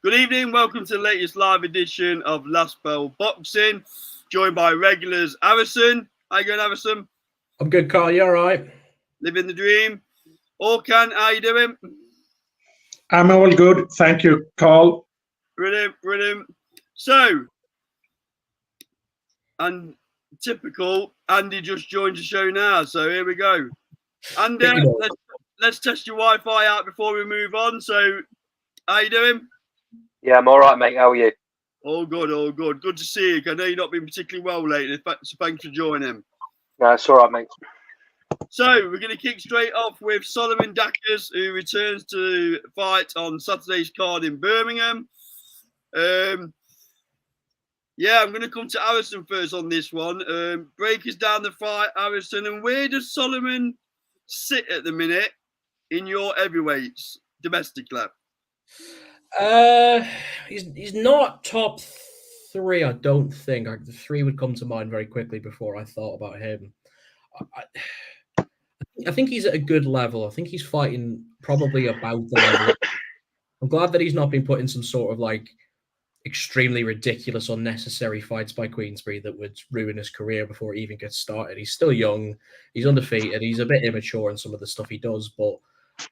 Good evening, welcome to the latest live edition of Last Bell Boxing, joined by regulars Harrison. How you going, Harrison? I'm good, Carl. You all right? Living the dream. Orkan, how you doing? I'm all good, thank you, Carl. Brilliant. So, and typical, Andy just joined the show now, so here we go. Andy, let's test your Wi-Fi out before we move on. So, how you doing? Yeah, I'm all right, mate. How are you? All good. Good to see you. I know you've not been particularly well lately, so thanks for joining. No, it's all right, mate. So we're going to kick straight off with Solomon Dackers, who returns to fight on Saturday's card in Birmingham. I'm going to come to Harrison first on this one. Break us down the fight, Harrison, and where does Solomon sit at the minute in your heavyweights domestic club? He's not top 3, I don't think. The 3 would come to mind very quickly before I thought about him. I think he's at a good level. I think he's fighting probably about the level. I'm glad that he's not been put in some sort of like extremely ridiculous, unnecessary fights by Queensbury that would ruin his career before he even gets started. He's still young. He's undefeated. He's a bit immature in some of the stuff he does, but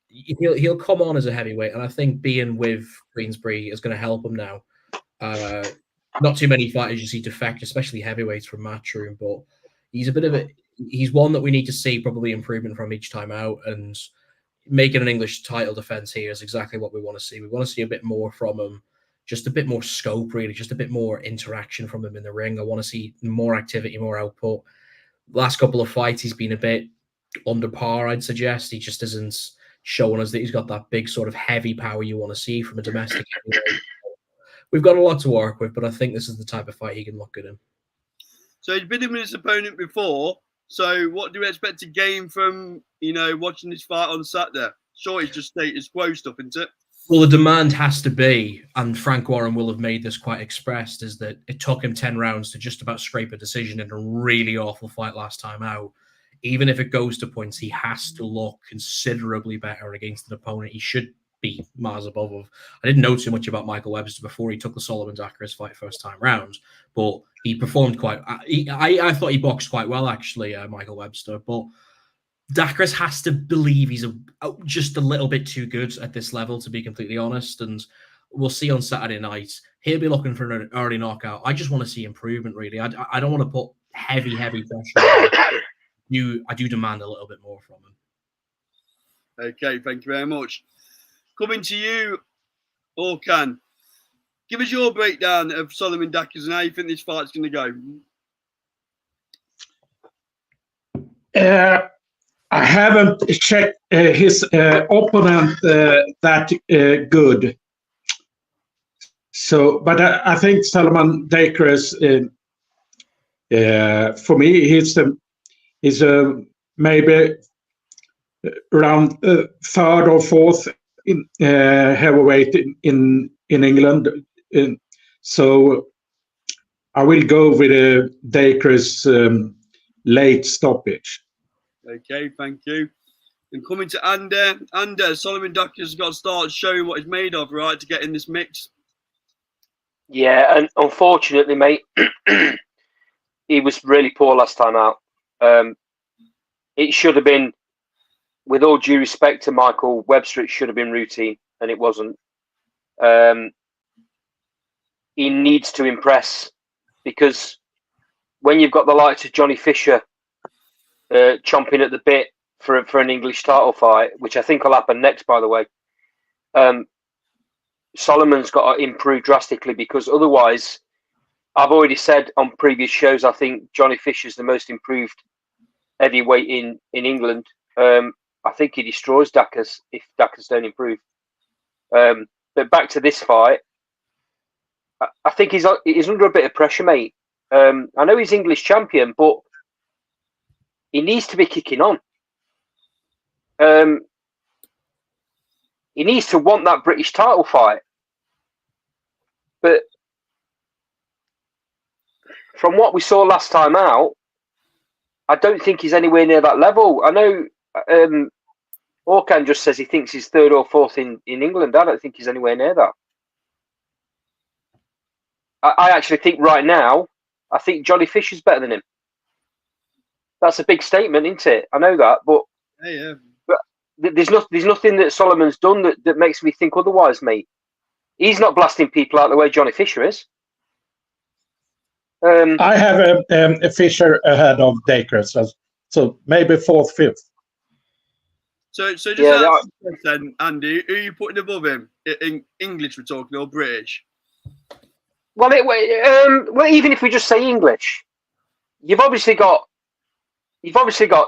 he'll come on as a heavyweight, and I think being with Queensbury is going to help him now. Not too many fighters you see defect, especially heavyweights from Matchroom, but he's one that we need to see probably improvement from each time out, and making an English title defense here is exactly what we want to see. We want to see a bit more from him, just a bit more scope, really, just a bit more interaction from him in the ring. I want to see more activity, more output. Last couple of fights, he's been a bit under par, I'd suggest. He just isn't showing us that he's got that big sort of heavy power you want to see from a domestic heavyweight. We've got a lot to work with, but I think this is the type of fight he can look good in. So he's been in with his opponent before. So what do we expect to gain from, watching this fight on Saturday? Sure, it's just status quo stuff, isn't it? Well, the demand has to be, and Frank Warren will have made this quite expressed, is that it took him 10 rounds to just about scrape a decision in a really awful fight last time out. Even if it goes to points, he has to look considerably better against an opponent he should be miles above of. I didn't know too much about Michael Webster before he took the Solomon Dackers fight first time round, but he performed quite... I thought he boxed quite well, actually, Michael Webster, but Dackers has to believe he's just a little bit too good at this level, to be completely honest, and we'll see on Saturday night. He'll be looking for an early knockout. I just want to see improvement, really. I don't want to put heavy pressure on him. I do demand a little bit more from him. Okay, thank you very much. Coming to you, Orkan. Give us your breakdown of Solomon Dackers and how you think this fight's going to go. I haven't checked his opponent that good. So, but I think Solomon Dackers, for me, he's maybe around third or fourth in heavyweight in England. So I will go with Dackers' late stoppage. Okay, thank you. And coming to Ander, Solomon Dackers has got to start showing what he's made of, right, to get in this mix. Yeah, and unfortunately, mate, he was really poor last time out. It should have been, with all due respect to Michael Webster, it should have been routine, and it wasn't. He needs to impress, because when you've got the likes of Johnny Fisher chomping at the bit for an English title fight, which I think will happen next, by the way, Solomon's got to improve drastically, because otherwise, I've already said on previous shows, I think Johnny Fisher's the most improved heavyweight in England. I think he destroys Dackers if Dackers don't improve. But back to this fight, I think he's under a bit of pressure, mate. I know he's English champion, but he needs to be kicking on. He needs to want that British title fight. But from what we saw last time out, I don't think he's anywhere near that level. I know Orkan just says he thinks he's third or fourth in England. I don't think he's anywhere near that. I actually think right now, I think Johnny Fisher's better than him. That's a big statement, isn't it? I know that, but Yeah. there's nothing that Solomon's done that makes me think otherwise, mate. He's not blasting people out the way Johnny Fisher is. I have a Fisher ahead of Dacres, so maybe 4th, 5th. So just Yeah, then, Andy, who are you putting above him? In English, we're talking, or British? well, even if we just say English, you've obviously got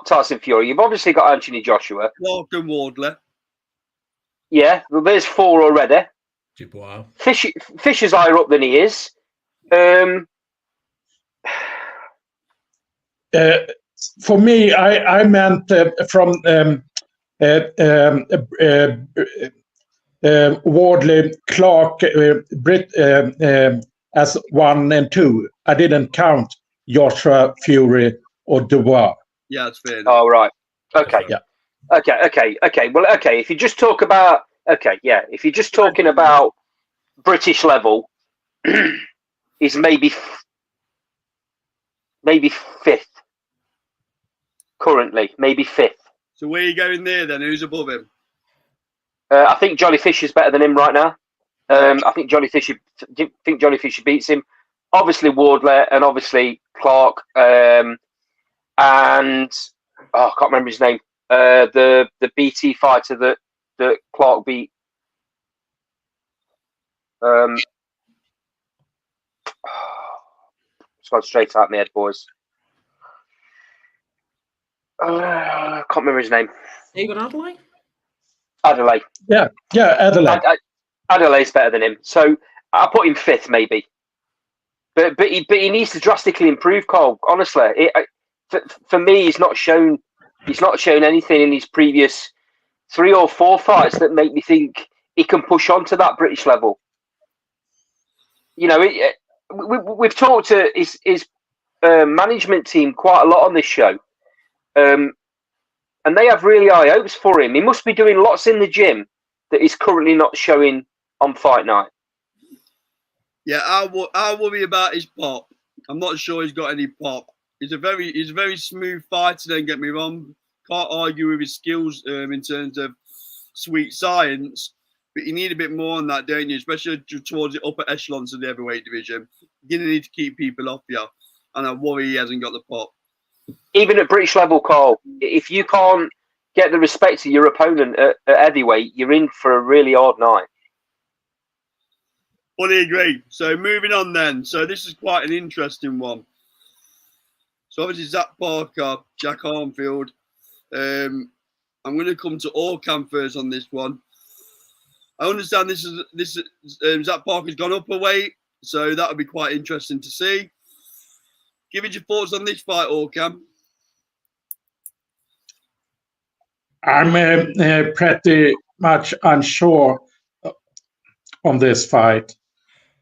Tyson Fury. You've obviously got Anthony Joshua. Clark and Wardley. Yeah, well, there's 4 already. Wow. Fisher's higher up than he is. For me, I meant from Wardley, Clark, as 1 and 2. I didn't count Joshua, Fury, or Dubois. Yeah, that's fair. Oh, right. Okay. Yeah. Okay. Well, okay. If you just talk about, if you're just talking about British level, is maybe 5th currently. Maybe 5th. So where are you going there then? Who's above him? I think Johnny Fisher's better than him right now. I think Johnny Fisher beats him. Obviously Wardley and obviously Clark. And I can't remember his name. The BT fighter that Clark beat. It's gone straight out my head, boys. I can't remember his name. You got Adelaide? Adelaide. Yeah, Adelaide. Adelaide's better than him, so I'll put him 5th maybe. But he needs to drastically improve, Cole. Honestly, for me, he's not shown anything in his previous 3 or 4 fights that make me think he can push on to that British level. You know, we've talked to his management team quite a lot on this show, and they have really high hopes for him. He must be doing lots in the gym that he's currently not showing on fight night. Yeah, I worry about his pop. I'm not sure he's got any pop. He's a very smooth fighter. Don't get me wrong. Can't argue with his skills in terms of sweet science, but you need a bit more on that, don't you? Especially towards the upper echelons of the heavyweight division. You're gonna need to keep people off you, and I worry he hasn't got the pop. Even at British level, Carl, if you can't get the respect of your opponent at heavyweight, you're in for a really hard night. Fully agree. So moving on then. So this is quite an interesting one. So obviously Zach Parker, Jack Armfield. I'm going to come to Orcam first on this one. I understand this is Zach Parker's gone up a weight, so that would be quite interesting to see. Give us your thoughts on this fight, Orcam. I'm pretty much unsure on this fight.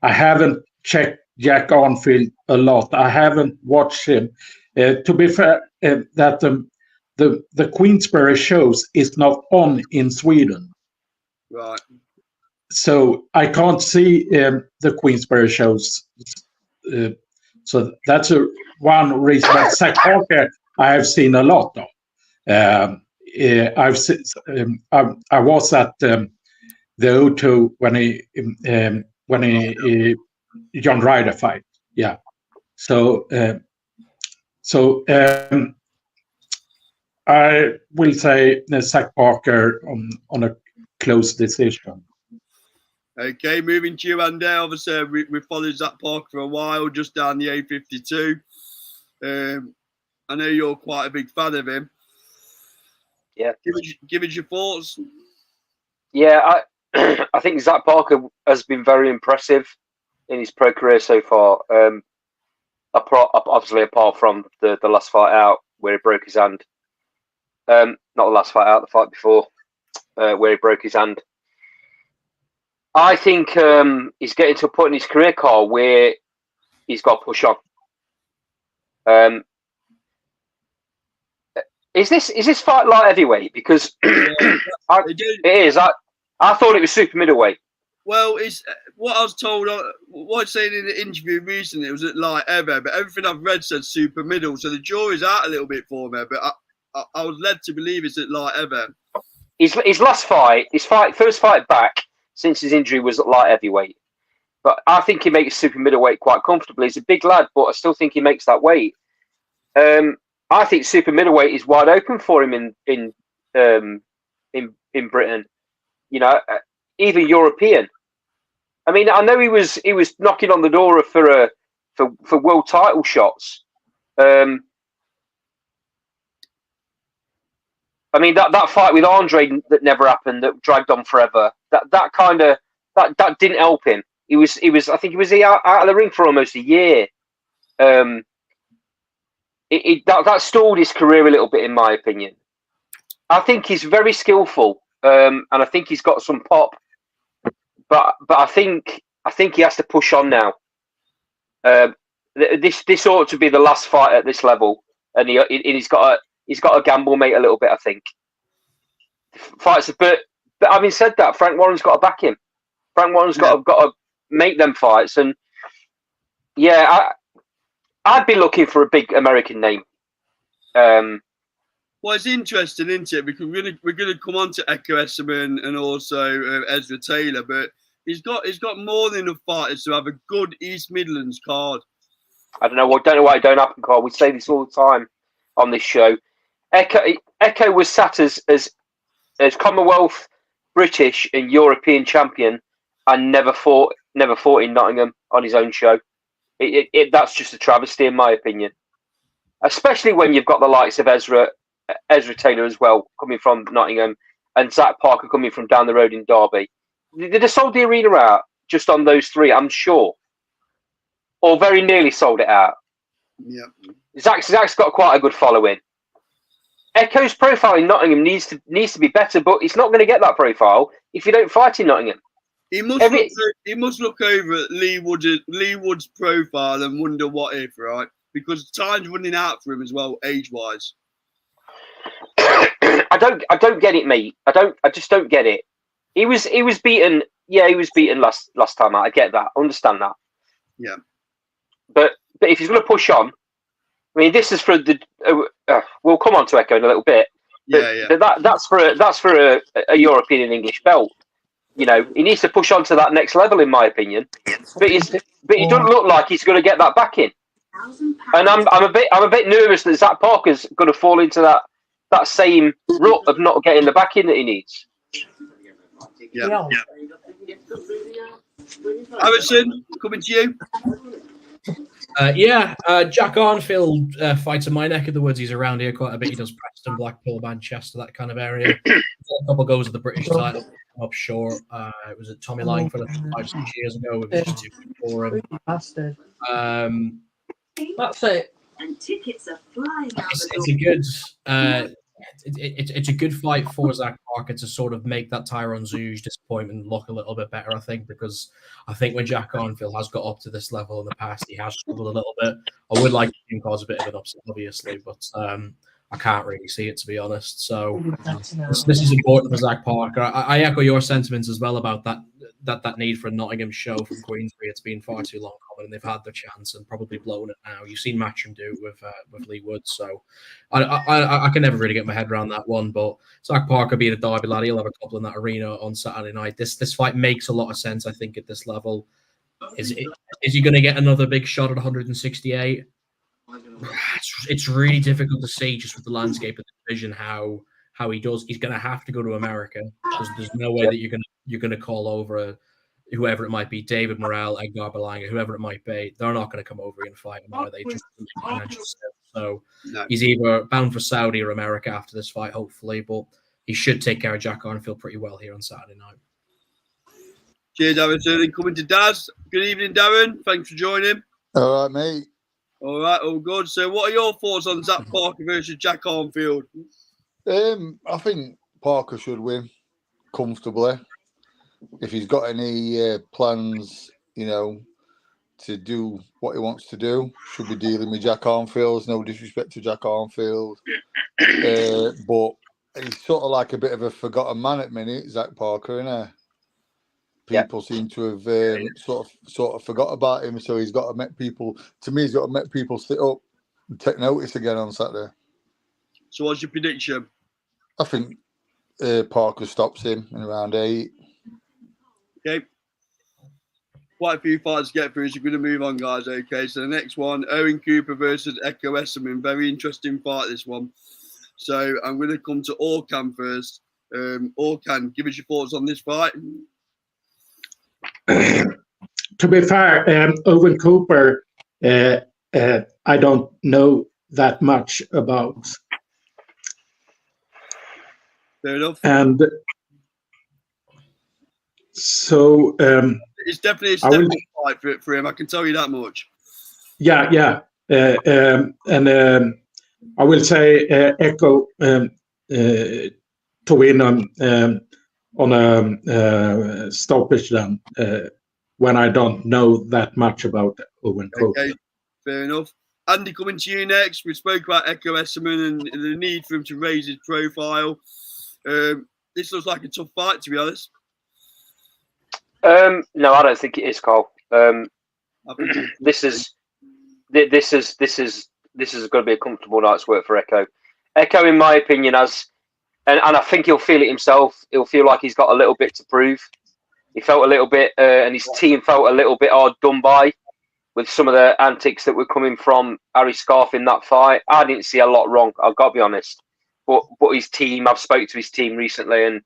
I haven't checked Jack Armfield a lot. I haven't watched him. To be fair, that the Queensbury shows is not on in Sweden. Right. So I can't see the Queensbury shows. So that's one reason. But Zach Parker, I have seen a lot of. I was at the O2 when he John Ryder fight. Yeah. So I will say Zach Parker on a close decision. Okay, moving to you, Andy. Obviously, we followed Zach Parker for a while, just down the A52. I know you're quite a big fan of him. Yeah. Give us your thoughts. Yeah, I think Zach Parker has been very impressive in his pro career so far. Obviously, apart from the last fight out where he broke his hand. Not the last fight out, the fight before where he broke his hand. I think he's getting to a point in his career, Carl, where he's got to push on. Is this fight light heavyweight? Because it is. I thought it was super middleweight. Well, it's what I was told. What I was saying in the interview recently, it was at light heavy, but everything I've read said super middle. So the jury's out a little bit for me, but I was led to believe it's at light heavy. His last fight, first fight back since his injury was at light heavyweight. But I think he makes super middleweight quite comfortably. He's a big lad, but I still think he makes that weight. I think super middleweight is wide open for him in Britain. You know, even European. I mean, I know he was knocking on the door for world title shots. I mean, that fight with Andre that never happened, that dragged on forever. That didn't help him. He was. I think he was out of the ring for almost a year. That stalled his career a little bit, in my opinion. I think he's very skillful, and I think he's got some pop. But I think he has to push on now. This ought to be the last fight at this level, and he's got to gamble, mate, a little bit. I think fights, but having said that, Frank Warren's got to back him. Frank Warren's got to make them fights, and I'd be looking for a big American name. Well, it's interesting, isn't it? Because we're gonna come on to Echo Esserman and also Ezra Taylor, but he's got more than enough fighters to have a good East Midlands card. I don't know why it don't happen, Carl. We say this all the time on this show. Echo was sat as Commonwealth, British, and European champion, and never fought in Nottingham on his own show. That's just a travesty, in my opinion. Especially when you've got the likes of Ezra Taylor as well, coming from Nottingham, and Zach Parker coming from down the road in Derby. They'd have sold the arena out just on those three, I'm sure, or very nearly sold it out. Yeah, Zach's got quite a good following. Echo's profile in Nottingham needs to be better, but he's not going to get that profile if you don't fight in Nottingham. He must look over at Leigh Wood's profile and wonder what if, right? Because time's running out for him as well, age-wise. I don't get it, mate. I just don't get it. He was beaten. Yeah, he was beaten last time out. I get that. I understand that. Yeah. But if he's going to push on, I mean, this is for the. We'll come on to Echo in a little bit. But that's for a European and English belt. You know, he needs to push on to that next level, in my opinion. But he doesn't look like he's going to get that back in. And I'm a bit nervous that Zach Parker's going to fall into that same rut of not getting the back in that he needs. Yeah. Harrison, coming to you. Jack Arnfield fights in my neck of the woods. He's around here quite a bit. He does Preston, Blackpool, Manchester, that kind of area. A couple goes with the British title. Up short. It was at Tommy Langford 5-6 years ago. It was 2 for him. That's it. And tickets are flying out. It's a good fight for Zach Parker to sort of make that Tyrone Zouge disappointment look a little bit better, I think, because I think when Jack Arnfield has got up to this level in the past, he has struggled a little bit. I would like him to cause a bit of an upset, obviously, but I can't really see it, to be honest. So this is important for Zach Parker. I echo your sentiments as well about that need for a Nottingham show from Queensbury. It's been far too long coming, and they've had their chance and probably blown it now. You've seen Matchroom do it with Leigh Wood, so I can never really get my head around that one. But Zach Parker being a Derby lad, he'll have a couple in that arena on Saturday night. This fight makes a lot of sense, I think, at this level. Is he going to get another big shot at 168? It's really difficult to see just with the landscape of the division how he does. He's going to have to go to America. There's no way that you're going to call over whoever it might be, David Morrell, Edgar Berlanga, whoever it might be. They're not going to come over and fight him, are they? Just financial sense. So he's either bound for Saudi or America after this fight, hopefully. But he should take care of Jack Arnfield pretty well here on Saturday night. Cheers, Darren. Coming to Daz. Good evening, Darren. Thanks for joining. All right, mate. All right, all good. So what are your thoughts on Zach Parker versus Jack Arnfield? I think Parker should win comfortably. If he's got any plans, to do what he wants to do, should be dealing with Jack Arnfield. No disrespect to Jack Arnfield. But he's sort of like a bit of a forgotten man at the minute, Zach Parker, isn't he? people seem to have sort of forgot about him. So he's got to make people. To me, he's got to make people sit up and take notice again on Saturday. So what's your prediction? I think Parker stops him in round 8. Okay. Quite a few fights to get through, so we're going to move on, guys. Okay, so the next one, Owen Cooper versus Echo Esserman. Very interesting fight, this one. So I'm going to come to Orkan first. Orkan, give us your thoughts on this fight. To be fair, Owen Cooper, I don't know that much about. Fair enough. And so it's definitely a step up fight for him. I can tell you that much. Yeah. And I will say Echo to win on a stoppage then when I don't know that much about Owen Cooper. Okay, fair enough. Andy, coming to you next. We spoke about Echo Esserman and the need for him to raise his profile. This looks like a tough fight, to be honest. No, I don't think it is, Cole. This is going to be a comfortable night's work for Echo. Echo, in my opinion, has, and I think he'll feel it himself. He'll feel like he's got a little bit to prove. He felt a little bit, and his team felt a little bit hard done by with some of the antics that were coming from Harry Scarf in that fight. I didn't see a lot wrong. I've got to be honest. But his team, I've spoken to his team recently, and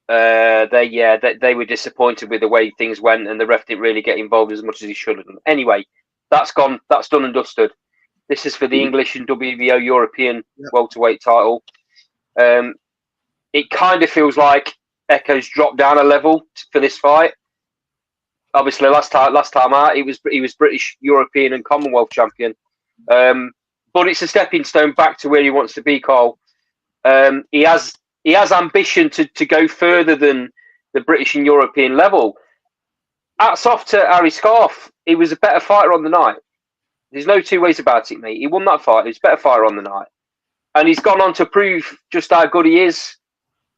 they were disappointed with the way things went, and the ref didn't really get involved as much as he should have. Anyway, that's gone. That's done and dusted. This is for the English and WBO European welterweight title. It kind of feels like Echo's dropped down a level for this fight. Obviously, last time out, he was British, European, and Commonwealth champion. But it's a stepping stone back to where he wants to be, Carl. He has ambition to go further than the British and European level. Hats off to Harry Scarf. He was a better fighter on the night. There's no two ways about it, mate. He won that fight. He was a better fighter on the night. And he's gone on to prove just how good he is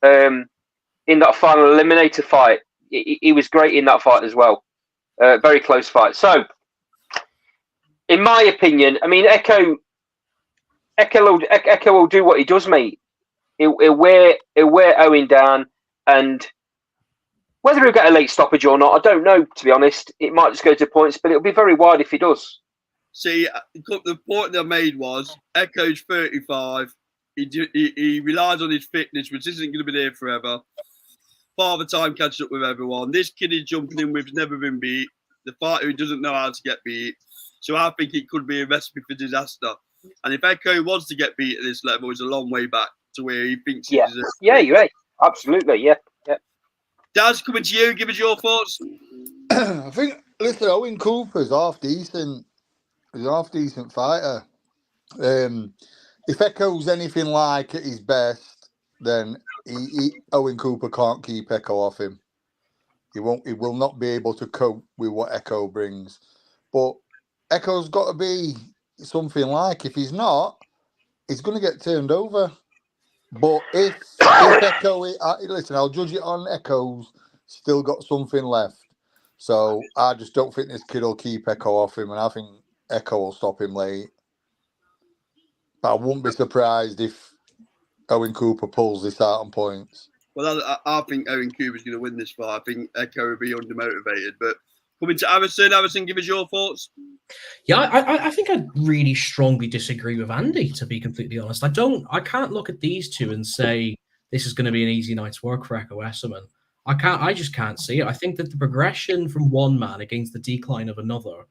in that final eliminator fight. He was great in that fight as well. Very close fight. So, in my opinion, I mean, Echo will do what he does, mate. He'll wear Owen down, and whether he'll get a late stoppage or not, I don't know, to be honest. It might just go to points, but it'll be very wide if he does. See, the point that I made was Echo's 35. He relies on his fitness, which isn't going to be there forever. Father time catches up with everyone. This kid is jumping in with never been beat. The fighter who doesn't know how to get beat. So I think it could be a recipe for disaster. And if Echo wants to get beat at this level, it's a long way back to where he thinks he deserves. Yeah, you're right. Absolutely, yeah. Daz, coming to you, give us your thoughts. I think, listen, Owen Cooper's half decent. He's a half decent fighter. If Echo's anything like at his best, then Owen Cooper can't keep Echo off him. He will not be able to cope with what Echo brings. But Echo's got to be something like. If he's not, he's going to get turned over. But if Echo, listen, I'll judge it on Echo's still got something left. So I just don't think this kid will keep Echo off him, and I think Echo will stop him late. But I wouldn't be surprised if Owen Cooper pulls this out on points. Well, I think Owen Cooper's going to win this fight. I think Echo will be undermotivated. But coming to Harrison, give us your thoughts. Yeah, I think I really strongly disagree with Andy, to be completely honest. I can't look at these two and say this is going to be an easy night's work for Echo Esserman. I just can't see it. I think that the progression from one man against the decline of another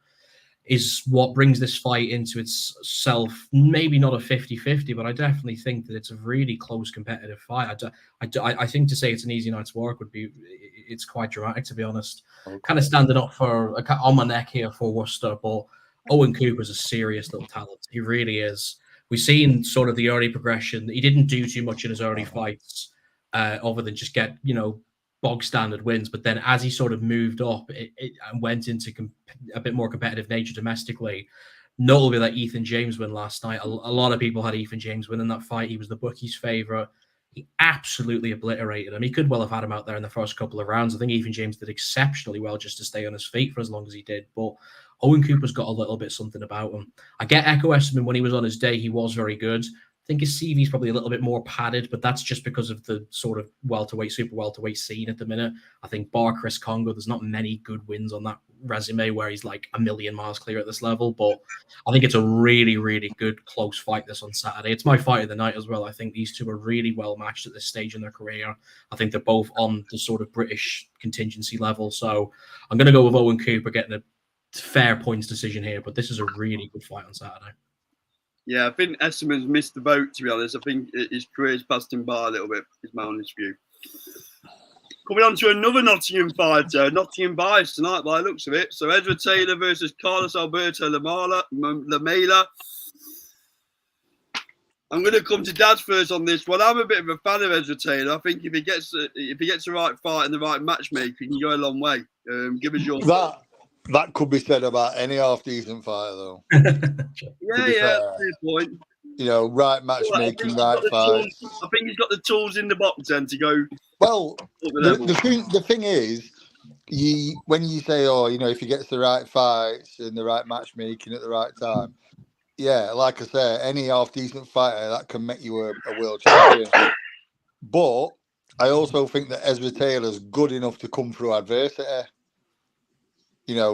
is what brings this fight into itself. Maybe not a 50-50, but I definitely think that it's a really close competitive fight. I think to say it's an easy night's work it's quite dramatic, to be honest. Okay. Kind of standing up on my neck here for Worcester, but Owen Cooper's a serious little talent. He really is. We've seen sort of the early progression. He didn't do too much in his early fights other than just get, bog standard wins, but then as he sort of moved up and went into a bit more competitive nature domestically, notably that Ethan James win last night. A lot of people had Ethan James winning that fight. He was the bookies' favorite. he absolutely obliterated him. He could well have had him out there in the first couple of rounds. I think even James did exceptionally well just to stay on his feet for as long as he did. But Owen Cooper's got a little bit something about him. I get Echo Esserman when he was on his day, he was very good. I think his CV is probably a little bit more padded, but that's just because of the sort of welterweight, super welterweight scene at the minute. I think bar Chris Congo, there's not many good wins on that resume where he's like a million miles clear at this level. But I think it's a really, really good close fight this on Saturday. It's my fight of the night as well. I think these two are really well matched at this stage in their career. I think they're both on the sort of British contingency level. So I'm going to go with Owen Cooper getting a fair points decision here, but this is a really good fight on Saturday. Yeah, I think Esserman's missed the boat, to be honest. I think his career's passed him by a little bit, is my honest view. Coming on to another Nottingham fighter, Nottingham bias tonight by the looks of it. So Ezra Taylor versus Carlos Alberto Lamela. I'm going to come to Dad first on this one. I'm a bit of a fan of Ezra Taylor. I think if he gets the right fight and the right matchmaker, he can go a long way. Give us your thoughts. That could be said about any half-decent fighter, though. Yeah, fair point. You know, right matchmaking, right fights. I think he's got the tools in the box then to go. Well, the thing is, when you say, if he gets the right fights and the right matchmaking at the right time, yeah, like I say, any half-decent fighter, that can make you a world champion. But I also think that Ezra Taylor's good enough to come through adversity.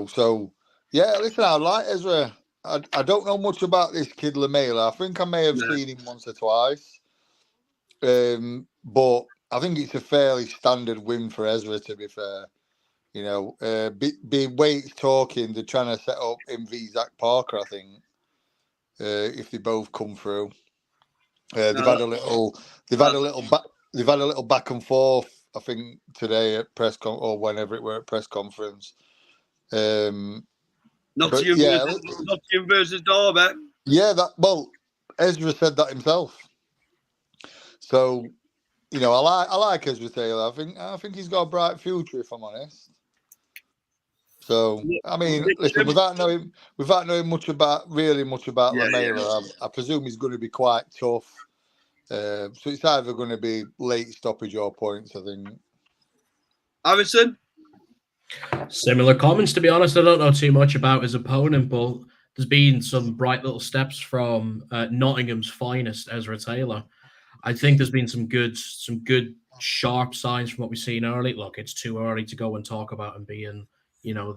So, yeah, listen, I like Ezra. I don't know much about this kid, Lamela. I think I may have seen him once or twice. But I think it's a fairly standard win for Ezra, to be fair. Be weights talking, they're trying to set up him v Zach Parker, I think, if they both come through. They've had a little back and forth, I think, today at or whenever it were at press conference. Nottingham versus Derby. Yeah, Ezra said that himself. So, I like Ezra Taylor. I think he's got a bright future, if I'm honest. So, I mean, listen, without knowing much about Lamela, I presume he's going to be quite tough. So it's either going to be late stoppage or points, I think. Harrison? Similar comments, to be honest. I don't know too much about his opponent, but there's been some bright little steps from Nottingham's finest, Ezra Taylor. I think there's been some good, sharp signs from what we've seen early. Look, it's too early to go and talk about him being,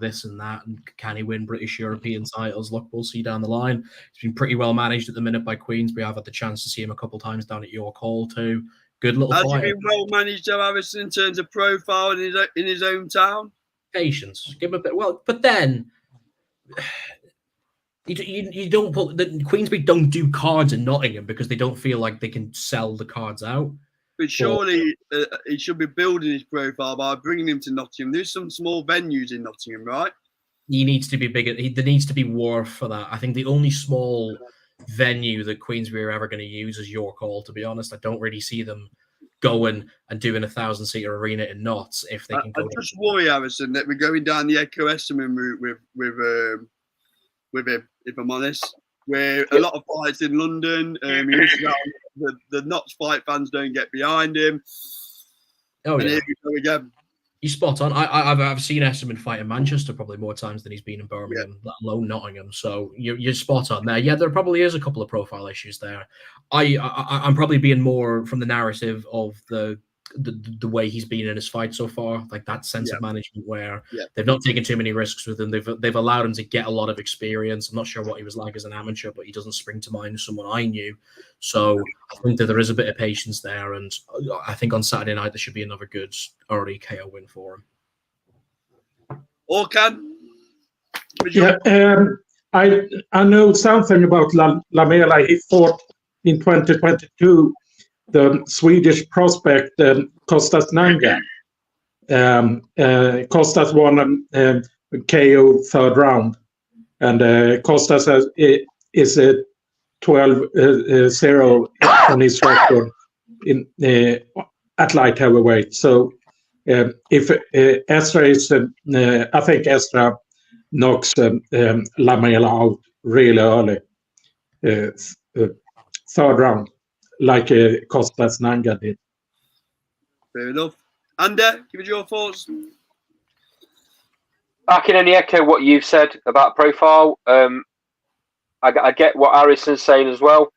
this and that, and can he win British European titles? Look, we'll see down the line. He's been pretty well managed at the minute by Queensbury. I've had the chance to see him a couple of times down at York Hall too. Good little fight. Has he been well managed, Joe Harrison, in terms of profile in his own town? Patience, give him a bit. Well, but then you don't put the Queensbury don't do cards in Nottingham because they don't feel like they can sell the cards out. But surely he should be building his profile by bringing him to Nottingham. There's some small venues in Nottingham, right? He needs to be bigger. There needs to be worth for that. I think the only small venue that Queensbury are ever going to use is York Hall. To be honest, I don't really see them going and doing 1,000-seater arena in Notts if they can go. I just worry, Harrison, that we're going down the Echo Esserman route with him, if I'm honest. Where a lot of fights in London, the Notts fight fans don't get behind him. Oh, and yeah. Here we go again. He's spot on. I've seen Esserman fight in Manchester probably more times than he's been in Birmingham, let alone Nottingham. So you're spot on there. Yeah, there probably is a couple of profile issues there. I'm probably being more from the narrative of the way he's been in his fight so far, like that sense of management where they've not taken too many risks with him. They've allowed him to get a lot of experience. I'm not sure what he was like as an amateur, but he doesn't spring to mind as someone I knew. So I think that there is a bit of patience there, and I think on Saturday night there should be another good early KO win for him. Orkan? Yeah, I know something about Lamela. He fought in 2022 the Swedish prospect Kostas Nanga. Kostas won KO third round, and Kostas is a 12-0 on his record at light heavyweight. So if Estra is, I think Estra knocks Lamela out really early, third round, like Kostas Nanga did. Fair enough. Andy, give us your thoughts. I can only echo what you've said about profile. I get what Harrison's saying as well.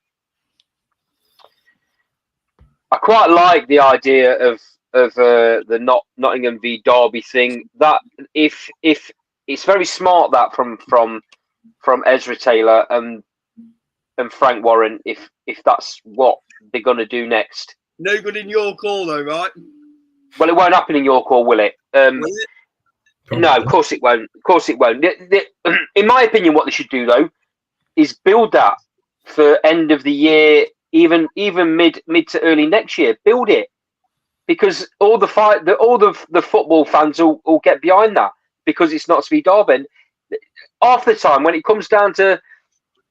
I quite like the idea of the Nottingham v Derby thing. That if it's very smart that from Ezra Taylor and Frank Warren, if that's what they're going to do next. No good in your call though, right? Well, it won't happen in York, or will it? Will it? No, of course it won't. Of course it won't. In my opinion, what they should do though is build that for end of the year, even mid to early next year. Build it, because all the football fans will get behind that, because it's not to be Derby. Half the time when it comes down to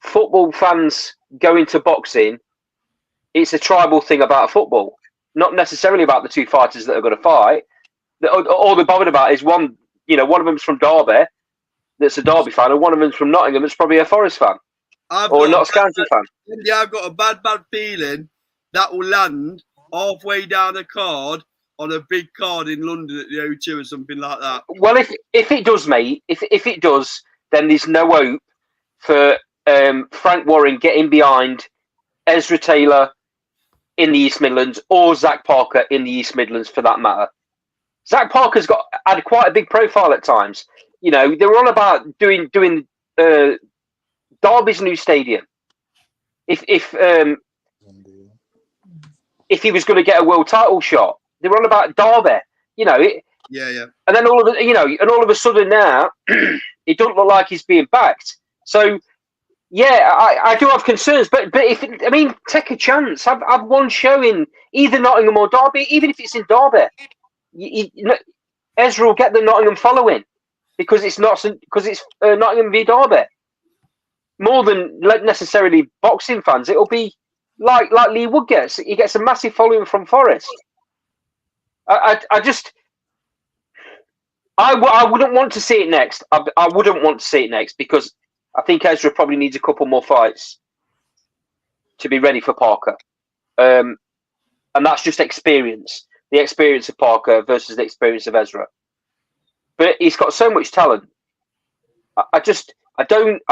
football fans going to boxing, it's a tribal thing about football, not necessarily about the two fighters that are going to fight. All they're bothered about is one of them's from Derby, that's a Derby fan, and one of them's from Nottingham, that's probably a Forest fan or a Notts County fan. Yeah, I've got a bad feeling that will land halfway down a card on a big card in London at the O2 or something like that. Well, if it does, mate, if it does, then there's no hope for Frank Warren getting behind Ezra Taylor in the East Midlands, or Zach Parker in the East Midlands for that matter. Zach Parker's had quite a big profile at times. They were on about doing Derby's new stadium. If he was going to get a world title shot, they were on about Derby. Yeah. And then all of a sudden now, it doesn't look like he's being backed. So, yeah, I do have concerns. But take a chance. Have one show in either Nottingham or Derby, even if it's in Derby. Ezra will get the Nottingham following because it's Nottingham v Derby. More than necessarily boxing fans, it'll be like Leigh Wood gets. He gets a massive following from Forest. I wouldn't want to see it next. I wouldn't want to see it next because I think Ezra probably needs a couple more fights to be ready for Parker. And that's just experience. The experience of Parker versus the experience of Ezra. But he's got so much talent. I just don't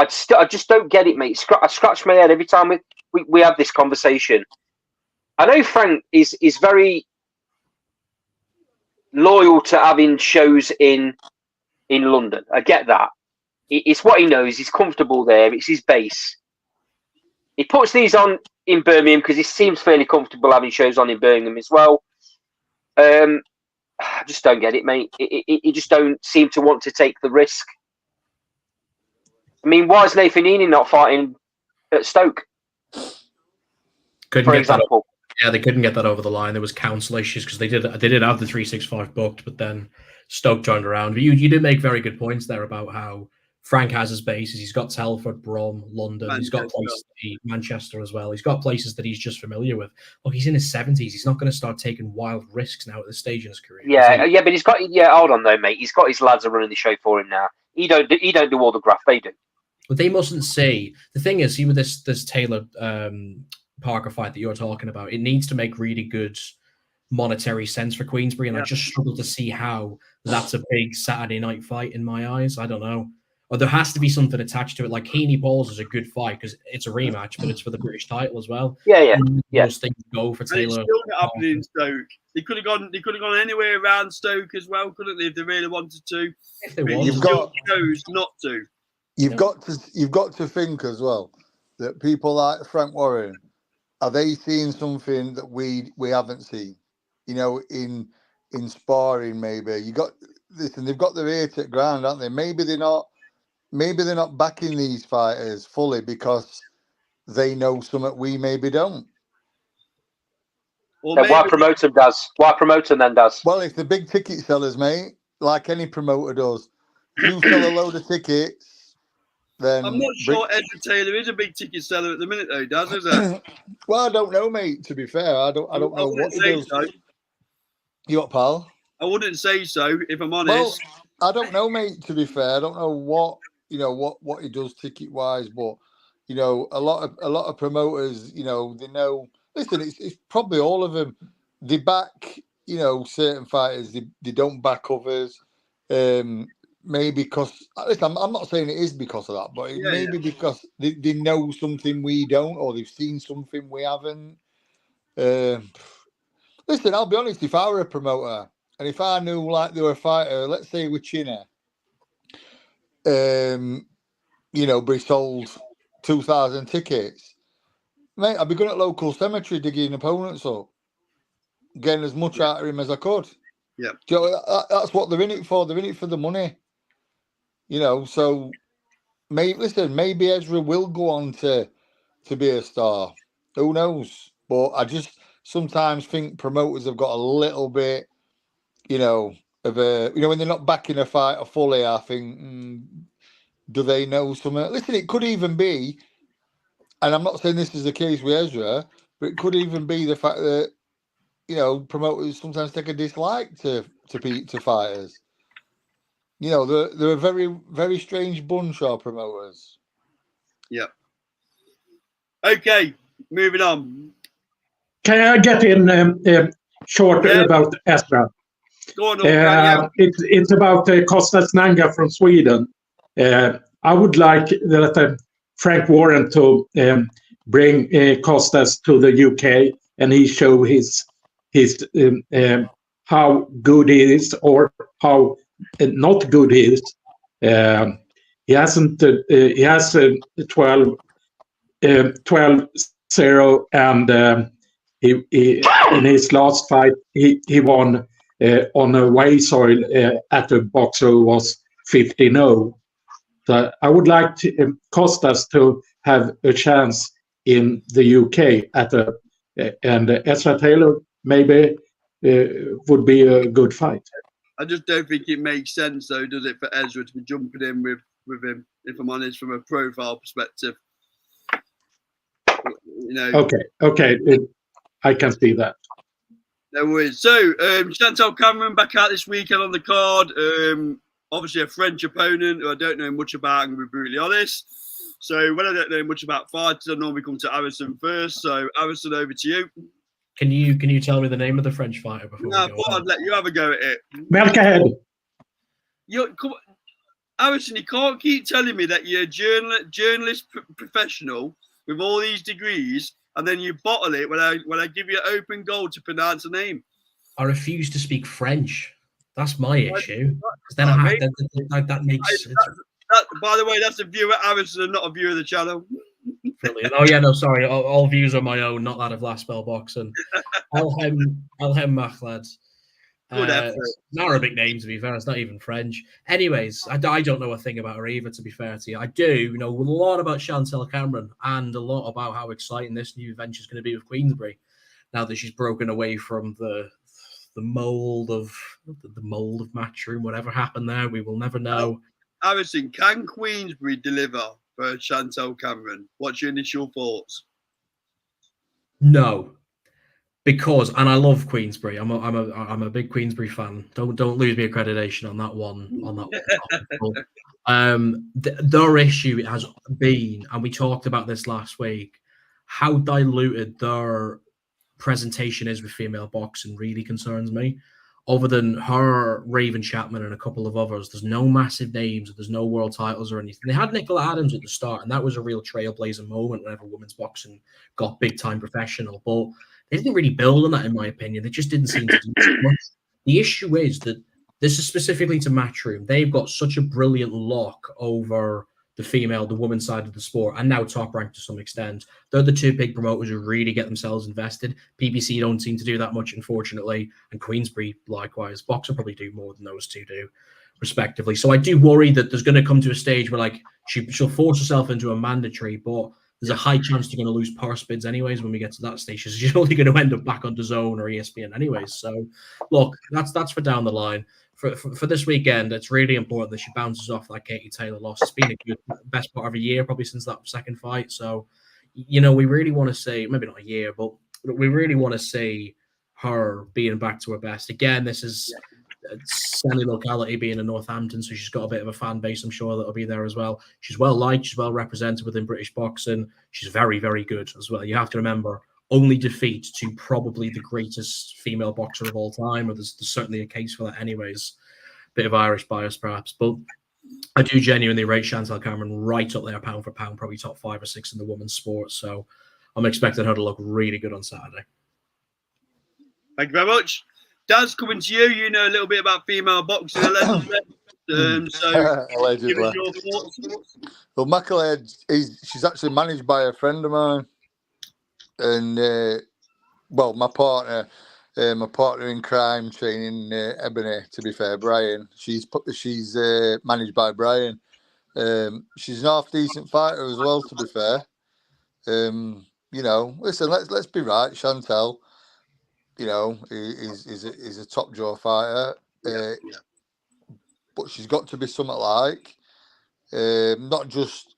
get it, mate. I scratch my head every time we have this conversation. I know Frank is very loyal to having shows in London. I get that. It's what he knows. He's comfortable there. It's his base. He puts these on in Birmingham because he seems fairly comfortable having shows on in Birmingham as well. I just don't get it, mate. You just don't seem to want to take the risk. I mean, why is Nathan Heaney not fighting at Stoke? For example. Yeah, they couldn't get that over the line. There was council issues because they did have the 365 booked, but then Stoke joined around. But you did make very good points there about how Frank has his bases. He's got Telford, Brum, London. He's got places, Manchester as well. He's got places that he's just familiar with. Look, he's in his 70s. He's not going to start taking wild risks now at this stage in his career. Yeah, but he's got. Yeah, hold on though, mate. He's got his lads are running the show for him now. He don't do all the graft. They do. But they mustn't see. The thing is, see with this Taylor Parker fight that you're talking about, it needs to make really good monetary sense for Queensbury, and I just struggle to see how that's a big Saturday night fight in my eyes. I don't know. Or there has to be something attached to it. Like Heaney Balls is a good fight because it's a rematch, but it's for the British title as well. Yeah. Those things go for Taylor. It's still not happening in Stoke. They could have gone anywhere around Stoke as well, couldn't they? If they really wanted to. If they wanted. You've got chose not to. You've got to think as well that people like Frank Warren, are they seeing something that we haven't seen? In sparring, maybe they've got their ear to the ground, aren't they? Maybe they're not backing these fighters fully because they know something we maybe don't. Then why promote them, Daz? Why promote them then, Daz? Well, if the big ticket sellers, mate, like any promoter does, you sell a load of tickets, then I'm not sure Ezra Taylor is a big ticket seller at the minute, though, Daz, is it? Well, I don't know, mate. To be fair, I don't know what he does. So. You what, pal? I wouldn't say so, if I'm honest. Well, I don't know, mate. To be fair, I don't know what he does ticket wise, but a lot of promoters, they know. Listen, it's probably all of them. They back, certain fighters they don't back others. Maybe because listen, I'm not saying it is because of that, but it may be because they know something we don't, or they've seen something we haven't. Listen, I'll be honest. If I were a promoter and if I knew like they were a fighter, let's say with Chinner, but he sold 2,000 tickets, mate, I'd be going at local cemetery digging opponents up, getting as much out of him as I could. Yeah, that's what they're in it for. They're in it for the money. So maybe Ezra will go on to be a star. Who knows? But I just sometimes think promoters have got a little bit, of a, when they're not backing a fighter fully, I think, do they know something? Listen, it could even be, and I'm not saying this is the case with Ezra, but it could even be the fact that, promoters sometimes take a dislike to fighters. They're a very, very strange bunch, our promoters. Yeah. Okay, moving on. Can I get in short about Ezra? Go on, it's about Kostas Nanga from Sweden. I would like that Frank Warren to bring Kostas to the UK and he show his how good he is or how not good he is. He hasn't. He has 12-0 and he in his last fight he won on away soil at a boxer who was 15-0. So I would like to Kostas to have a chance in the UK and Ezra Taylor maybe would be a good fight. I just don't think it makes sense, though, does it, for Ezra to be jumping in with him, if I'm honest, from a profile perspective. Okay, I can see that. No worries. So, Chantal Cameron back out this weekend on the card. Obviously, a French opponent who I don't know much about, I'm going to be brutally honest. So, when I don't know much about fighters, I normally come to Harrison first. So, Harrison, over to you. Can you tell me the name of the French fighter before? No, I thought I'd let you have a go at it. Milk ahead. Harrison, you can't keep telling me that you're a journalist professional with all these degrees, and then you bottle it when I give you open goal to pronounce a name. I refuse to speak French. That's my issue. Then that makes. By the way, that's a viewer at Harrison and not a viewer of the channel. Brilliant. Oh yeah, no, sorry. All views are my own, not that of Last Spell Boxing. Elhem Machlad. Good effort. An Arabic name, to be fair. It's not even French. Anyways, I don't know a thing about her either, to be fair to you. I do know a lot about Chantal Cameron and a lot about how exciting this new venture is going to be with Queensbury. Now that she's broken away from the mold of Matchroom, whatever happened there, we will never know. Harrison, can Queensbury deliver for Chantal Cameron? What's your initial thoughts? No. Because, and I love Queensbury. I'm a big Queensbury fan. Don't lose me accreditation on that one. Their issue has been, and we talked about this last week, how diluted their presentation is with female boxing really concerns me. Other than her, Raven Chapman, and a couple of others, there's no massive names. There's no world titles or anything. They had Nicola Adams at the start, and that was a real trailblazing moment whenever women's boxing got big time professional. But they didn't really build on that, in my opinion. They just didn't seem to do too much. The issue is that this is specifically to Matchroom. They've got such a brilliant lock over the women's side of the sport, and now Top Rank to some extent. They're the two big promoters who really get themselves invested. PBC don't seem to do that much, unfortunately, and Queensbury likewise. Boxer probably do more than those two do, respectively. So I do worry that there's going to come to a stage where she'll force herself into a mandatory, but there's a high chance they're going to lose purse bids anyways when we get to that stage. She's only going to end up back on DAZN or ESPN anyways. So, look, that's for down the line. For this weekend, it's really important that she bounces off that Katie Taylor loss. It's been a good best part of a year, probably since that second fight. So, we really want to see, maybe not a year, but we really want to see her being back to her best. Again, this is semi-locality being in Northampton, so she's got a bit of a fan base, I'm sure, that'll be there as well. She's well liked, she's well represented within British boxing. She's very, very good as well. You have to remember, only defeat to probably the greatest female boxer of all time, or there's certainly a case for that anyways. Bit of Irish bias perhaps, but I do genuinely rate Chantal Cameron right up there, pound for pound, probably top 5 or 6 in the women's sport. So I'm expecting her to look really good on Saturday. Thank you very much. Daz, coming to you. You know a little bit about female boxing, allegedly. So Allegedly. give us your thoughts. Well, Macaulay, she's actually managed by a friend of mine, and my partner in crime training, Ebony. To be fair, Brian. She's managed by Brian. She's an half decent fighter as well. To be fair, listen, let's be right. Chantal, is a top draw fighter. But she's got to be something like, not just,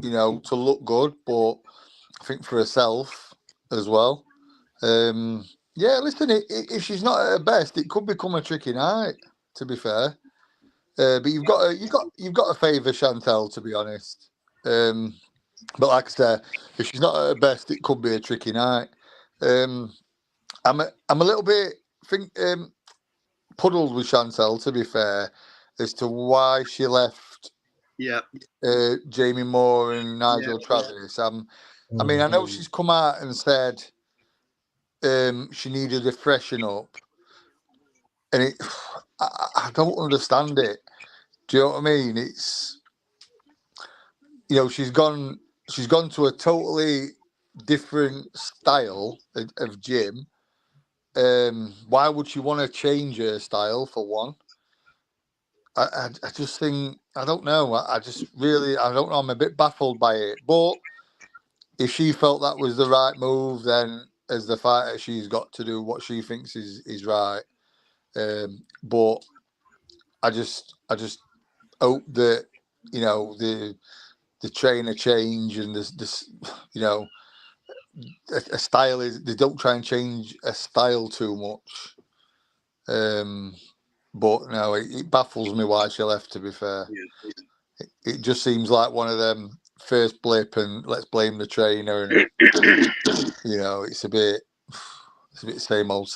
to look good, but I think for herself as well. Listen, if she's not at her best, it could become a tricky night, to be fair. But you've got to favour Chantal, to be honest. But like I said, if she's not at her best, it could be a tricky night. I'm a little bit puddled with Chantal, to be fair, as to why she left Jamie Moore and Nigel Travis. I know she's come out and said she needed a freshen up, and I don't understand it. Do you know what I mean? It's, she's gone to a totally different style of gym. Why would she want to change her style, for one? I just think, I don't know. I don't know. I'm a bit baffled by it. But if she felt that was the right move, then as the fighter, she's got to do what she thinks is right. But I just hope that, the trainer change and this a style is, they don't try and change a style too much. But no, it baffles me why she left, to be fair. It just seems like one of them first blip and let's blame the trainer, and it's a bit same old.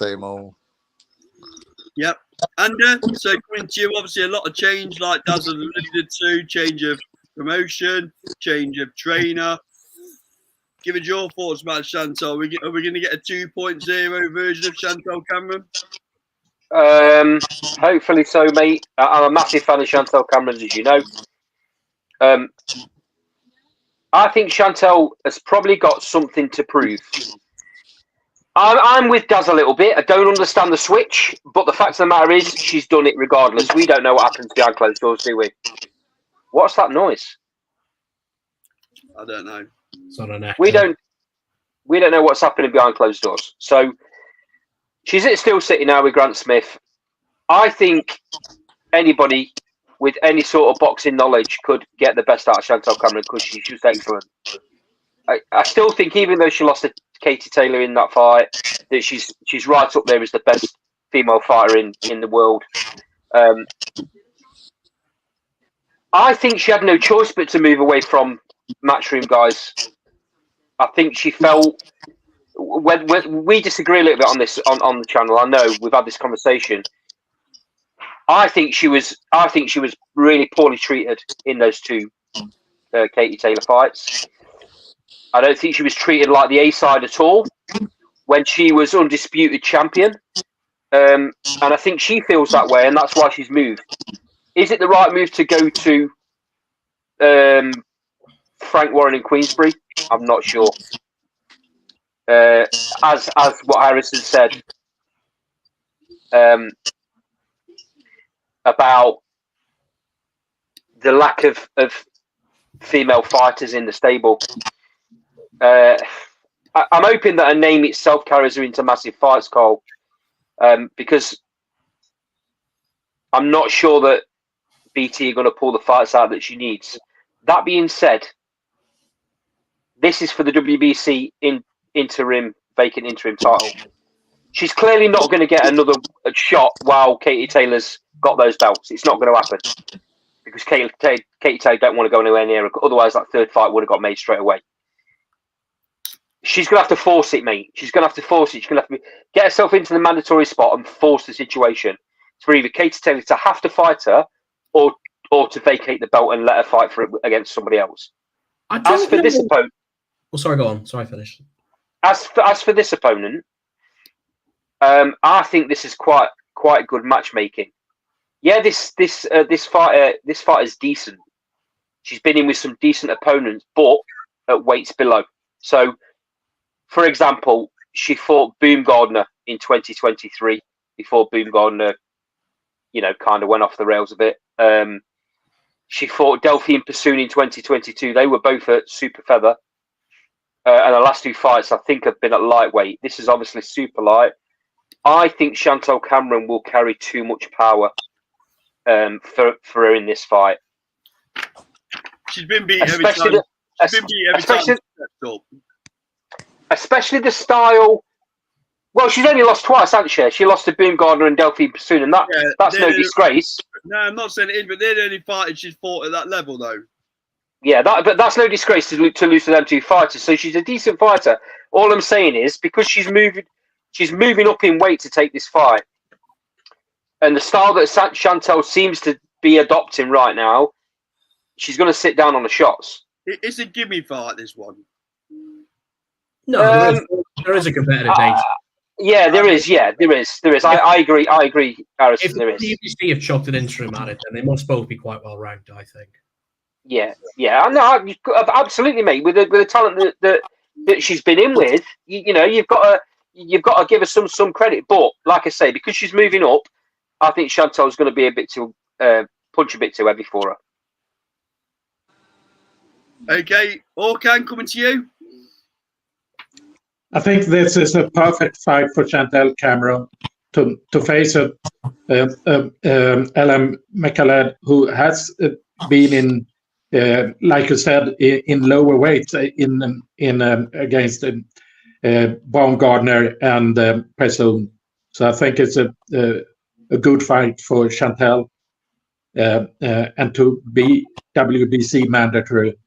Yep. And so coming to you, obviously a lot of change, like Daz alluded to, change of promotion, change of trainer. Give us your thoughts about Chantal. Are we going to get a 2.0 version of Chantal Cameron? Hopefully so, mate. I'm a massive fan of Chantal Cameron, as you know. I think Chantal has probably got something to prove. I'm with Daz a little bit. I don't understand the switch, but the fact of the matter is she's done it regardless. We don't know what happens behind closed doors, do we? What's that noise? I don't know. It's not an echo. We don't know what's happening behind closed doors. So she's still sitting now with Grant Smith. I think anybody with any sort of boxing knowledge could get the best out of Chantal Cameron, because she's just excellent. I still think, even though she lost to Katie Taylor in that fight, that she's right up there as the best female fighter in the world. I think she had no choice but to move away from Matchroom, guys. I think she felt, when we disagree a little bit on this on the channel. I know we've had this conversation. I think she was really poorly treated in those two Katie Taylor fights. I don't think she was treated like the A-side at all when she was undisputed champion. And I think she feels that way, and that's why she's moved. Is it the right move to go to Frank Warren in Queensbury? I'm not sure. As what Harrison said about the lack of female fighters in the stable. I'm hoping that her name itself carries her into massive fights, Cole, because I'm not sure that BT are going to pull the fights out that she needs. That being said, this is for the WBC vacant interim title. She's clearly not going to get another shot while Katie Taylor's got those belts. It's not going to happen, because Katie Taylor don't want to go anywhere near her. Otherwise, that third fight would have got made straight away. she's going to have to force it, mate. She's going to have to force it. She's going to have to get herself into the mandatory spot and force the situation. It's for either Katie Taylor to have to fight her or to vacate the belt and let her fight for it against somebody else. As for this opponent... Oh, sorry, go on. Sorry, finish. As for this opponent, I think this is quite good matchmaking. Yeah, this fighter is decent. She's been in with some decent opponents, but at weights below. So, for example, she fought Baumgardner in 2023 before Baumgardner, kind of went off the rails a bit. She fought Delphine Pursoon in 2022. They were both at super feather. And the last two fights, I think, have been at lightweight. This is obviously super light. I think Chantel Cameron will carry too much power for her in this fight. She's been beat every time. Especially the style. Well, she's only lost twice, hasn't she? She lost to Baumgardner and Delphine Pursoon, and that's no disgrace. No, I'm not saying it is, but they're the only fighters she's fought at that level, though. Yeah, but that's no disgrace to lose to them two fighters. So she's a decent fighter. All I'm saying is because she's moving up in weight to take this fight, and the style that Chantel seems to be adopting right now, she's going to sit down on the shots. It's a gimme fight, this one. No, there is a competitive nature. Yeah, there is. Yeah, there is. I agree, Harrison. If there is. the UFC have chucked an interim at it, then they must both be quite well ranked, I think. Yeah. No, absolutely, mate. With the talent that she's been in with, you've got to give her some credit. But like I say, because she's moving up, I think Chantel's going to be a bit too punch a bit too heavy for her. Okay, Orkan, coming to you. I think this is a perfect fight for Chantel Cameron to face Ellen McCallum, who has been in, like you said, in lower weights against Baumgardner and Pursoon. So I think it's a good fight for Chantel and to be WBC mandatory.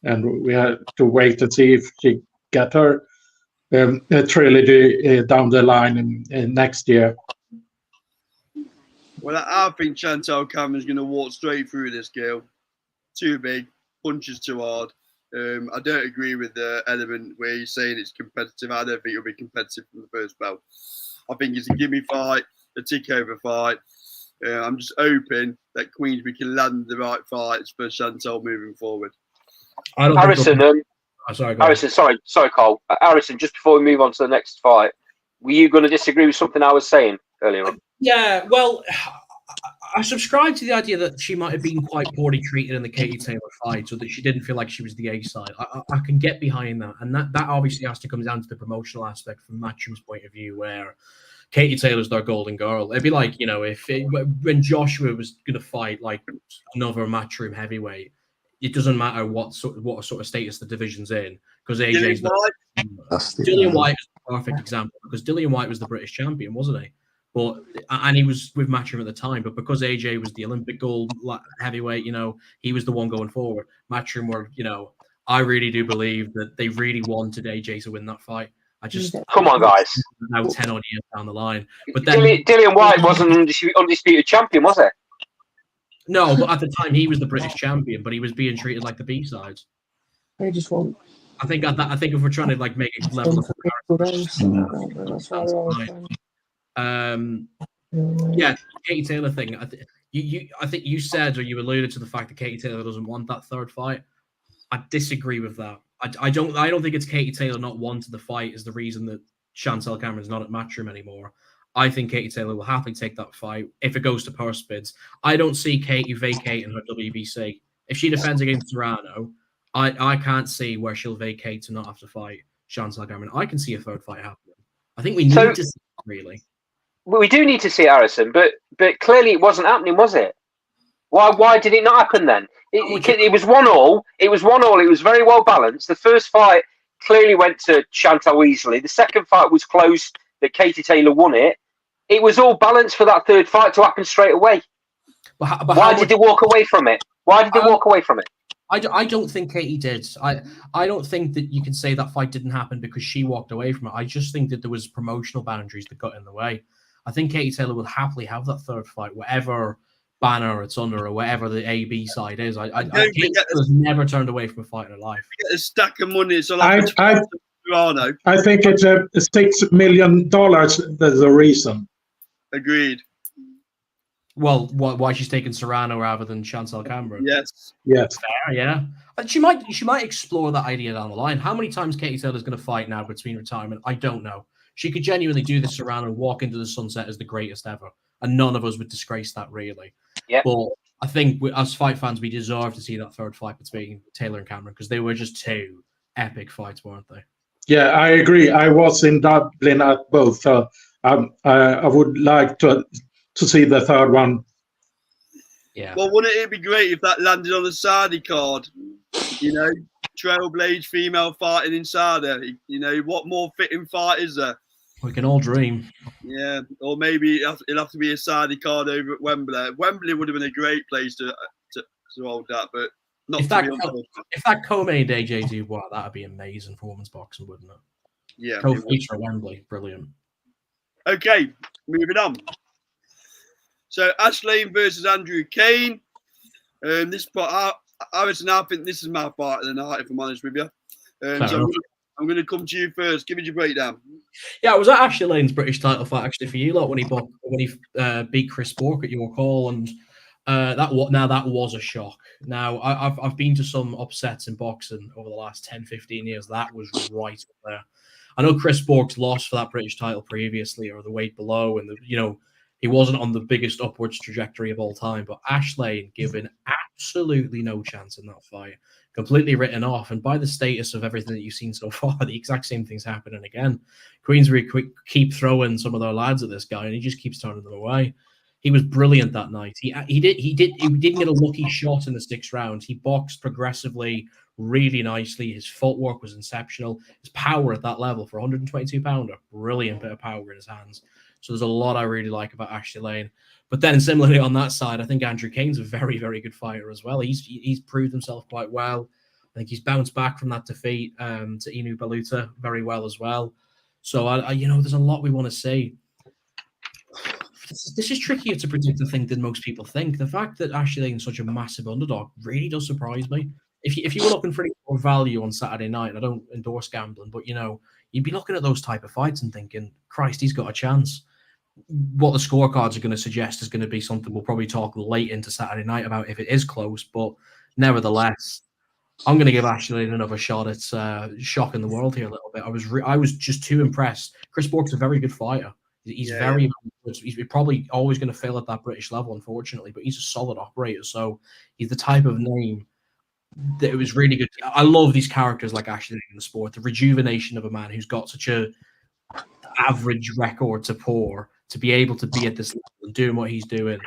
And we have to wait and see if she get her trilogy down the line in next year. Well, I think Chantel Cameron's going to walk straight through this girl. Too big, punches too hard. I don't agree with the element where you're saying it's competitive. I don't think it'll be competitive from the first bell. I think it's a gimme fight, a tick-over fight. I'm just hoping that Queensbury can land the right fights for Chantel moving forward. Harrison, sorry, Cole. Harrison, just before we move on to the next fight, were you going to disagree with something I was saying earlier on? Yeah, well, I subscribe to the idea that she might have been quite poorly treated in the Katie Taylor fight, so that she didn't feel like she was the A side. I can get behind that, and that obviously has to come down to the promotional aspect from Matchroom's point of view, where Katie Taylor's their golden girl. It'd be like, when Joshua was going to fight like another Matchroom heavyweight, it doesn't matter what sort of status the division's in, because AJ's Dillian White is a perfect example, because Dillian White was the British champion, wasn't he? And he was with Matchroom at the time, but because AJ was the Olympic gold heavyweight, he was the one going forward. Matchroom were, I really do believe that they really wanted AJ to win that fight. Come on, guys. Now 10 odd years down the line, but then Dillian White wasn't an undisputed champion, was it? No, but at the time he was the British champion, but he was being treated like the B sides. I just want. I think if we're trying to make a level of yeah, Katie Taylor thing. I think you said, or you alluded to the fact that Katie Taylor doesn't want that third fight. I disagree with that. I don't think it's Katie Taylor not wanting the fight is the reason that Chantel Cameron's not at Matchroom anymore. I think Katie Taylor will happily take that fight if it goes to purse bids. I don't see Katie vacating her WBC. If she defends against Serrano, I can't see where she'll vacate to not have to fight Chantel Cameron. I can see a third fight happening. I think we need to see it, really. Well, we do need to see Harrison, but clearly it wasn't happening, was it? Why did it not happen then? It was 1-1. It was 1-1. It was very well balanced. The first fight clearly went to Chantel easily. The second fight was close, that Katie Taylor won it. It was all balanced for that third fight to happen straight away. Why did they walk away from it? I don't think Katie did. I don't think that you can say that fight didn't happen because she walked away from it. I just think that there was promotional boundaries that got in the way. I think Katie Taylor will happily have that third fight, whatever banner it's under or whatever the AB side is. Katie Taylor's never turned away from a fight in her life. Get a stack of money. So like Serrano. I think it's $6 million. There's a reason. Agreed. Well, why she's taking Serrano rather than Chantal Cameron? Yes. Fair, yeah. She might explore that idea down the line. How many times Katie Taylor's going to fight now between retirement? I don't know. She could genuinely do the Serrano and walk into the sunset as the greatest ever, and none of us would disgrace that, really. Yeah. But I think as fight fans, we deserve to see that third fight between Taylor and Cameron because they were just two epic fights, weren't they? Yeah, I agree. I was in Dublin at both. I would like to see the third one. Yeah. Well, wouldn't it be great if that landed on the Saudi card? You know, trailblaze female fighting in Saudi. You know, what more fitting fight is there? We can all dream. Yeah, or maybe it'll have to be a Saudi card over at Wembley. Wembley would have been a great place to hold that, but not. If that co-main AJ Dubois, that'd be amazing for women's boxing, wouldn't it? Yeah. Co-feature at Wembley, brilliant. Okay, moving on. So Ash Lane versus Andrew Kane. This part, Harrison, I think this is my part of the night, if I'm honest with you. So I'm going to come to you first. Give me your breakdown. Yeah, I was at Ashley Lane's British title fight actually for you lot when he beat Chris Bourke at your call, and that was a shock. Now I've been to some upsets in boxing over the last 10-15 years. That was right up there. I know Chris Bourke's lost for that British title previously, or the weight below, and he wasn't on the biggest upwards trajectory of all time. But Ash Lane given absolutely no chance in that fight, completely written off. And by the status of everything that you've seen so far, the exact same thing's happening again. Queensbury keep throwing some of their lads at this guy, and he just keeps turning them away. He was brilliant that night. He didn't get a lucky shot in the 6th round. He boxed progressively, really nicely. His footwork was exceptional. His power at that level for a 122-pounder, brilliant bit of power in his hands. So there's a lot I really like about Ashley Lane. But then similarly on that side, I think Andrew Kane's a very, very good fighter as well. He's proved himself quite well. I think he's bounced back from that defeat to Inu Baluta very well as well. So there's a lot we want to see. This is trickier to predict, I think, than most people think. The fact that Ashley Lane's such a massive underdog really does surprise me. If you were looking for any more value on Saturday night, I don't endorse gambling, but you'd be looking at those type of fights and thinking, Christ, he's got a chance. What the scorecards are going to suggest is going to be something we'll probably talk late into Saturday night about if it is close. But nevertheless, I'm going to give Ashley Lane another shot. It's shocking the world here a little bit. I was just too impressed. Chris Bourke's a very good fighter. He's very good. He's probably always going to fail at that British level, unfortunately, but he's a solid operator. So he's the type of name that it was really good. I love these characters like Ashley Lane in the sport. The rejuvenation of a man who's got such a average record to pour to be able to be at this level and doing what he's doing.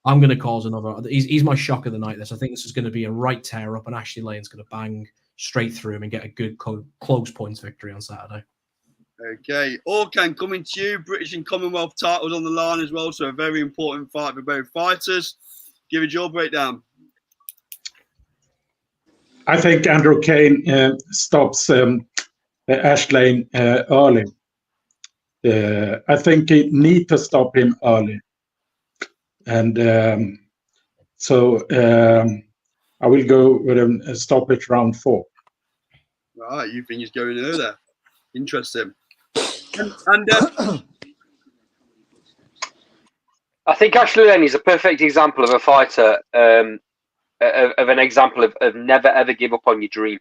I'm going to cause another. He's my shock of the night. I think this is going to be a right tear up, and Ashley Lane's going to bang straight through him and get a good close points victory on Saturday. Okay, Orkan coming to you. British and Commonwealth titles on the line as well, so a very important fight for both fighters. Give it your breakdown. I think Andrew Kane stops Ash Lane early. I think he need to stop him early, and so I will go with a stoppage round 4. Right, you think he's going earlier? Interesting. And I think Ashley Lane is a perfect example of a fighter, of an example of never ever give up on your dream.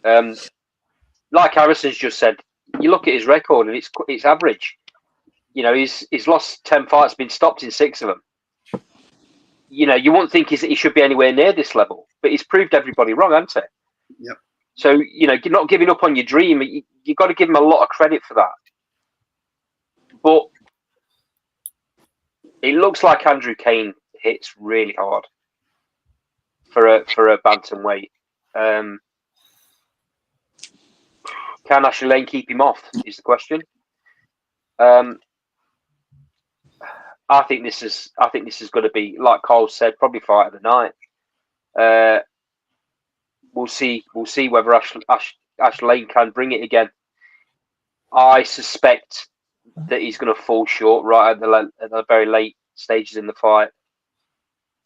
Like Harrison's just said, you look at his record and it's average. He's lost 10 fights, been stopped in 6 of them. You wouldn't think he should be anywhere near this level, but he's proved everybody wrong, hasn't he? Yep. So, you're not giving up on your dream. You've got to give him a lot of credit for that. But it looks like Andrew Kane hits really hard for a bantamweight. Can Ashley Lane keep him off is the question. I think this is going to be, like Cole said, probably fight of the night. we'll see whether Ash Lane can bring it again. I suspect that he's going to fall short right at the very late stages in the fight.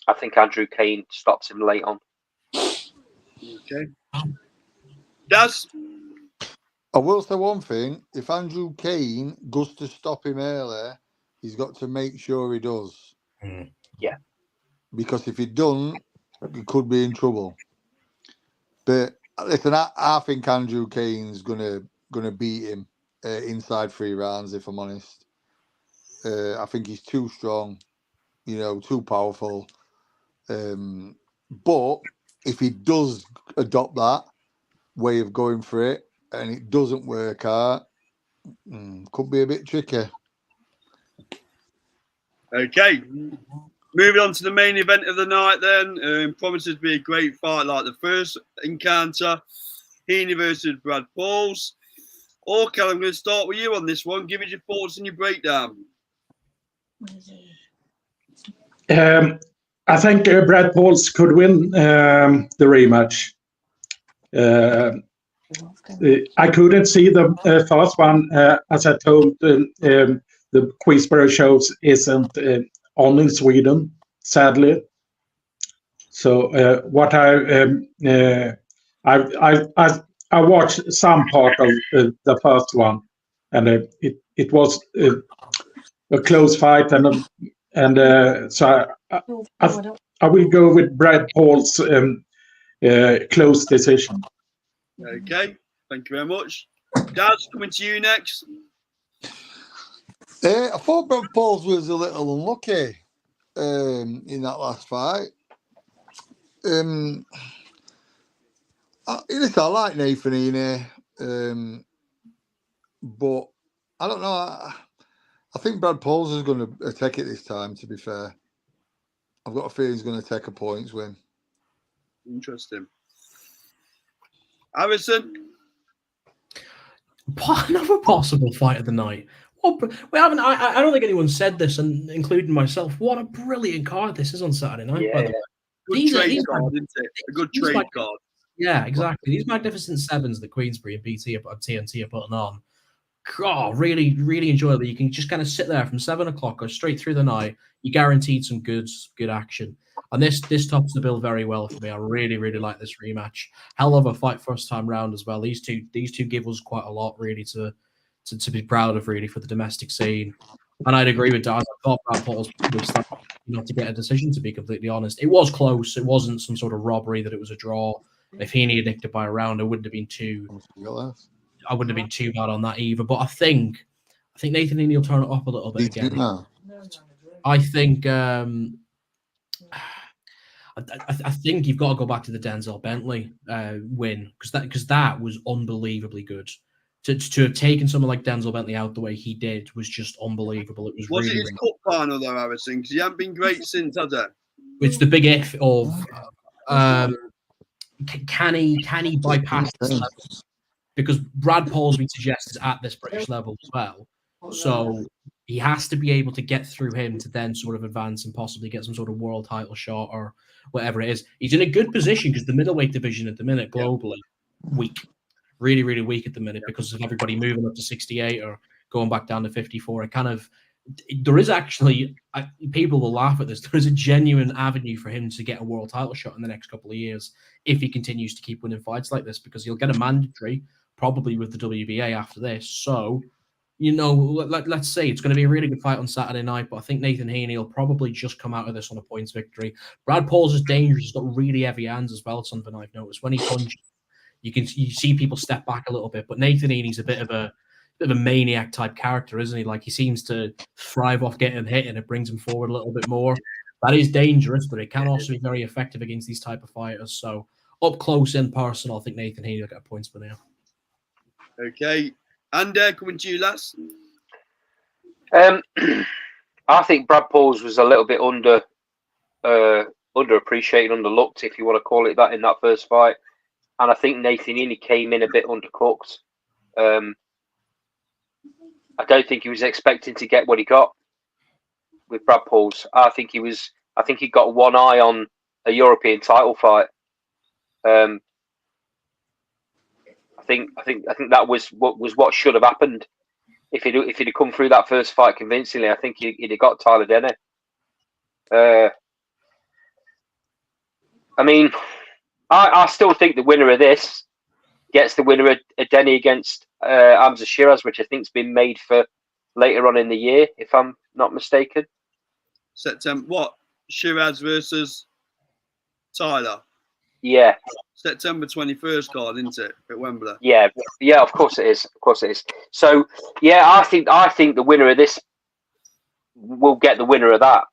I think Andrew Kane stops him late on. Okay. Daz? I will say one thing: if Andrew Kane goes to stop him early, he's got to make sure he does. Yeah. Because if he doesn't, he could be in trouble. But listen, I think Andrew Kane's gonna beat him inside 3 rounds. If I'm honest, I think he's too strong, too powerful. But if he does adopt that way of going for it and it doesn't work out, could be a bit tricky. Okay. Moving on to the main event of the night then. Promises to be a great fight like the first encounter. Heaney versus Brad Pauls. Okay, I'm going to start with you on this one. Give us your thoughts and your breakdown. I think Brad Pauls could win the rematch. I couldn't see the first one, as I told the Queensbury shows isn't on in Sweden, sadly. So what I watched some part of the first one, and it was a close fight, and so I will go with Brad Paul's close decision. Okay, thank you very much. Daz, coming to you next. I thought Brad Pauls was a little unlucky in that last fight. I like Nathan Heaney, but I don't know. I think Brad Pauls is going to take it this time, to be fair. I've got a feeling he's going to take a points win. Interesting. Harrison? Another possible fight of the night. We haven't. I don't think anyone said this, and including myself. What a brilliant card this is on Saturday night. By the way, Good trade card, isn't it? A good trade card. Yeah, exactly. These magnificent sevens that Queensbury and BT and TNT are putting on. God, really, really enjoyable. You can just kind of sit there from 7 o'clock, go straight through the night. You guaranteed some good action. And this tops the bill very well for me. I really, really like this rematch. Hell of a fight first time round as well. These two give us quite a lot, really, to be proud of, really, for the domestic scene. And I'd agree with Daz. I thought Brad Pauls was not to get a decision, to be completely honest. It was close. It wasn't some sort of robbery that it was a draw. If Heaney had nicked it by a round, I wouldn't have been too bad on that either. But I think Nathan Heaney will turn it up a little bit again. I think I think you've got to go back to the Denzel Bentley win because that was unbelievably good. To have taken someone like Denzel Bentley out the way he did was just unbelievable. It was it his cup final though, Harrison? Because he hasn't been great since, has it? It's the big if of can he bypass this level? Because Brad Pauls, we suggest, is at this British level as well. So he has to be able to get through him to then sort of advance and possibly get some sort of world title shot or whatever it is. He's in a good position because the middleweight division at the minute globally weak. Really, really weak at the minute because of everybody moving up to 68 or going back down to 54. There is actually, people will laugh at this, there is a genuine avenue for him to get a world title shot in the next couple of years if he continues to keep winning fights like this, because he'll get a mandatory probably with the WBA after this. So, let's say it's going to be a really good fight on Saturday night, but I think Nathan Heaney will probably just come out of this on a points victory. Brad Pauls is dangerous. He's got really heavy hands as well, something I've noticed. When he punches, you see people step back a little bit, but Nathan Heaney's a bit of a maniac type character, isn't he? Like, he seems to thrive off getting hit, and it brings him forward a little bit more. That is dangerous, but it can also be very effective against these type of fighters. So up close and personal, I think Nathan Heaney will get points for now. Okay, and coming to you, lads. I think Brad Pauls was a little bit underappreciated, underlooked, if you want to call it that, in that first fight. And I think Nathan Heaney came in a bit undercooked. I don't think he was expecting to get what he got with Brad Pauls. I think he got one eye on a European title fight. think that was what should have happened. If he'd have come through that first fight convincingly, I think he'd have got Tyler Denny. I mean, I still think the winner of this gets the winner of Denny against Hamza Shiraz, which I think's been made for later on in the year, if I'm not mistaken. September, what? Shiraz versus Tyler? Yeah. September 21st card, isn't it, at Wembley? Yeah, of course it is. Of course it is. So, yeah, I think the winner of this will get the winner of that.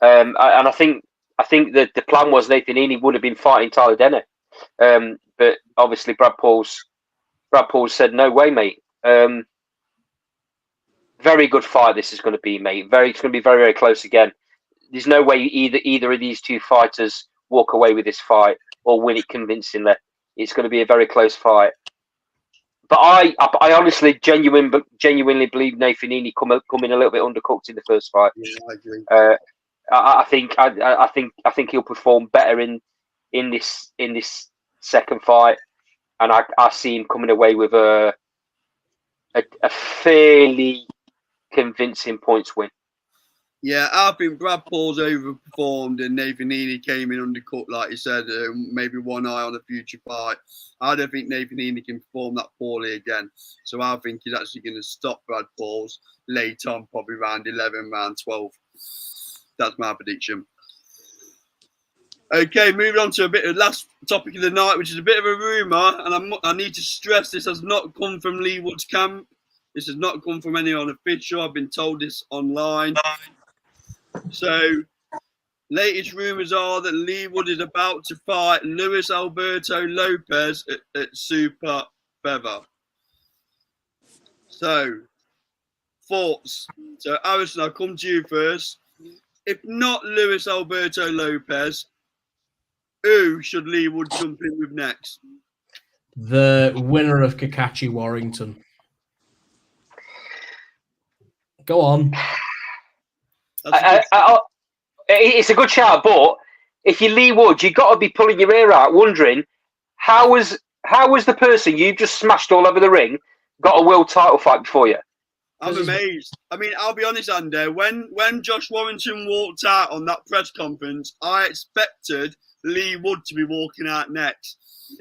And I think that the plan was Nathan Heaney would have been fighting Tyler Denny. But obviously Brad Pauls said, no way, mate. Very good fight this is going to be, mate. It's going to be very, very close again. There's no way either of these two fighters walk away with this fight or win it convincingly. It's going to be a very close fight. But I honestly, genuinely believe Nathan Heaney come in a little bit undercooked in the first fight. Yeah, I agree. I think he'll perform better in this second fight, and I see him coming away with a fairly convincing points win. Yeah, I think Brad Pauls overperformed and Nathan Heaney came in undercut, like you said, maybe one eye on a future fight. I don't think Nathan Heaney can perform that poorly again. So I think he's actually going to stop Brad Pauls late on, probably round 11, round 12. That's my prediction. Okay, moving on to a bit of last topic of the night, which is a bit of a rumour, and I need to stress this has not come from Leigh Wood's camp. This has not come from anyone official. I've been told this online. So, latest rumours are that Leigh Wood is about to fight Luis Alberto Lopez at Super Feather. So, thoughts? So, Harrison, I'll come to you first. If not Luis Alberto Lopez, who should Leigh Wood jump in with next? The winner of Kakachi Warrington. Go on. It's a good shout, but if you're Leigh Wood, you've got to be pulling your ear out, wondering how was the person you just smashed all over the ring got a world title fight before you? I'm amazed. I mean, I'll be honest, Andy. When Josh Warrington walked out on that press conference, I expected Leigh Wood to be walking out next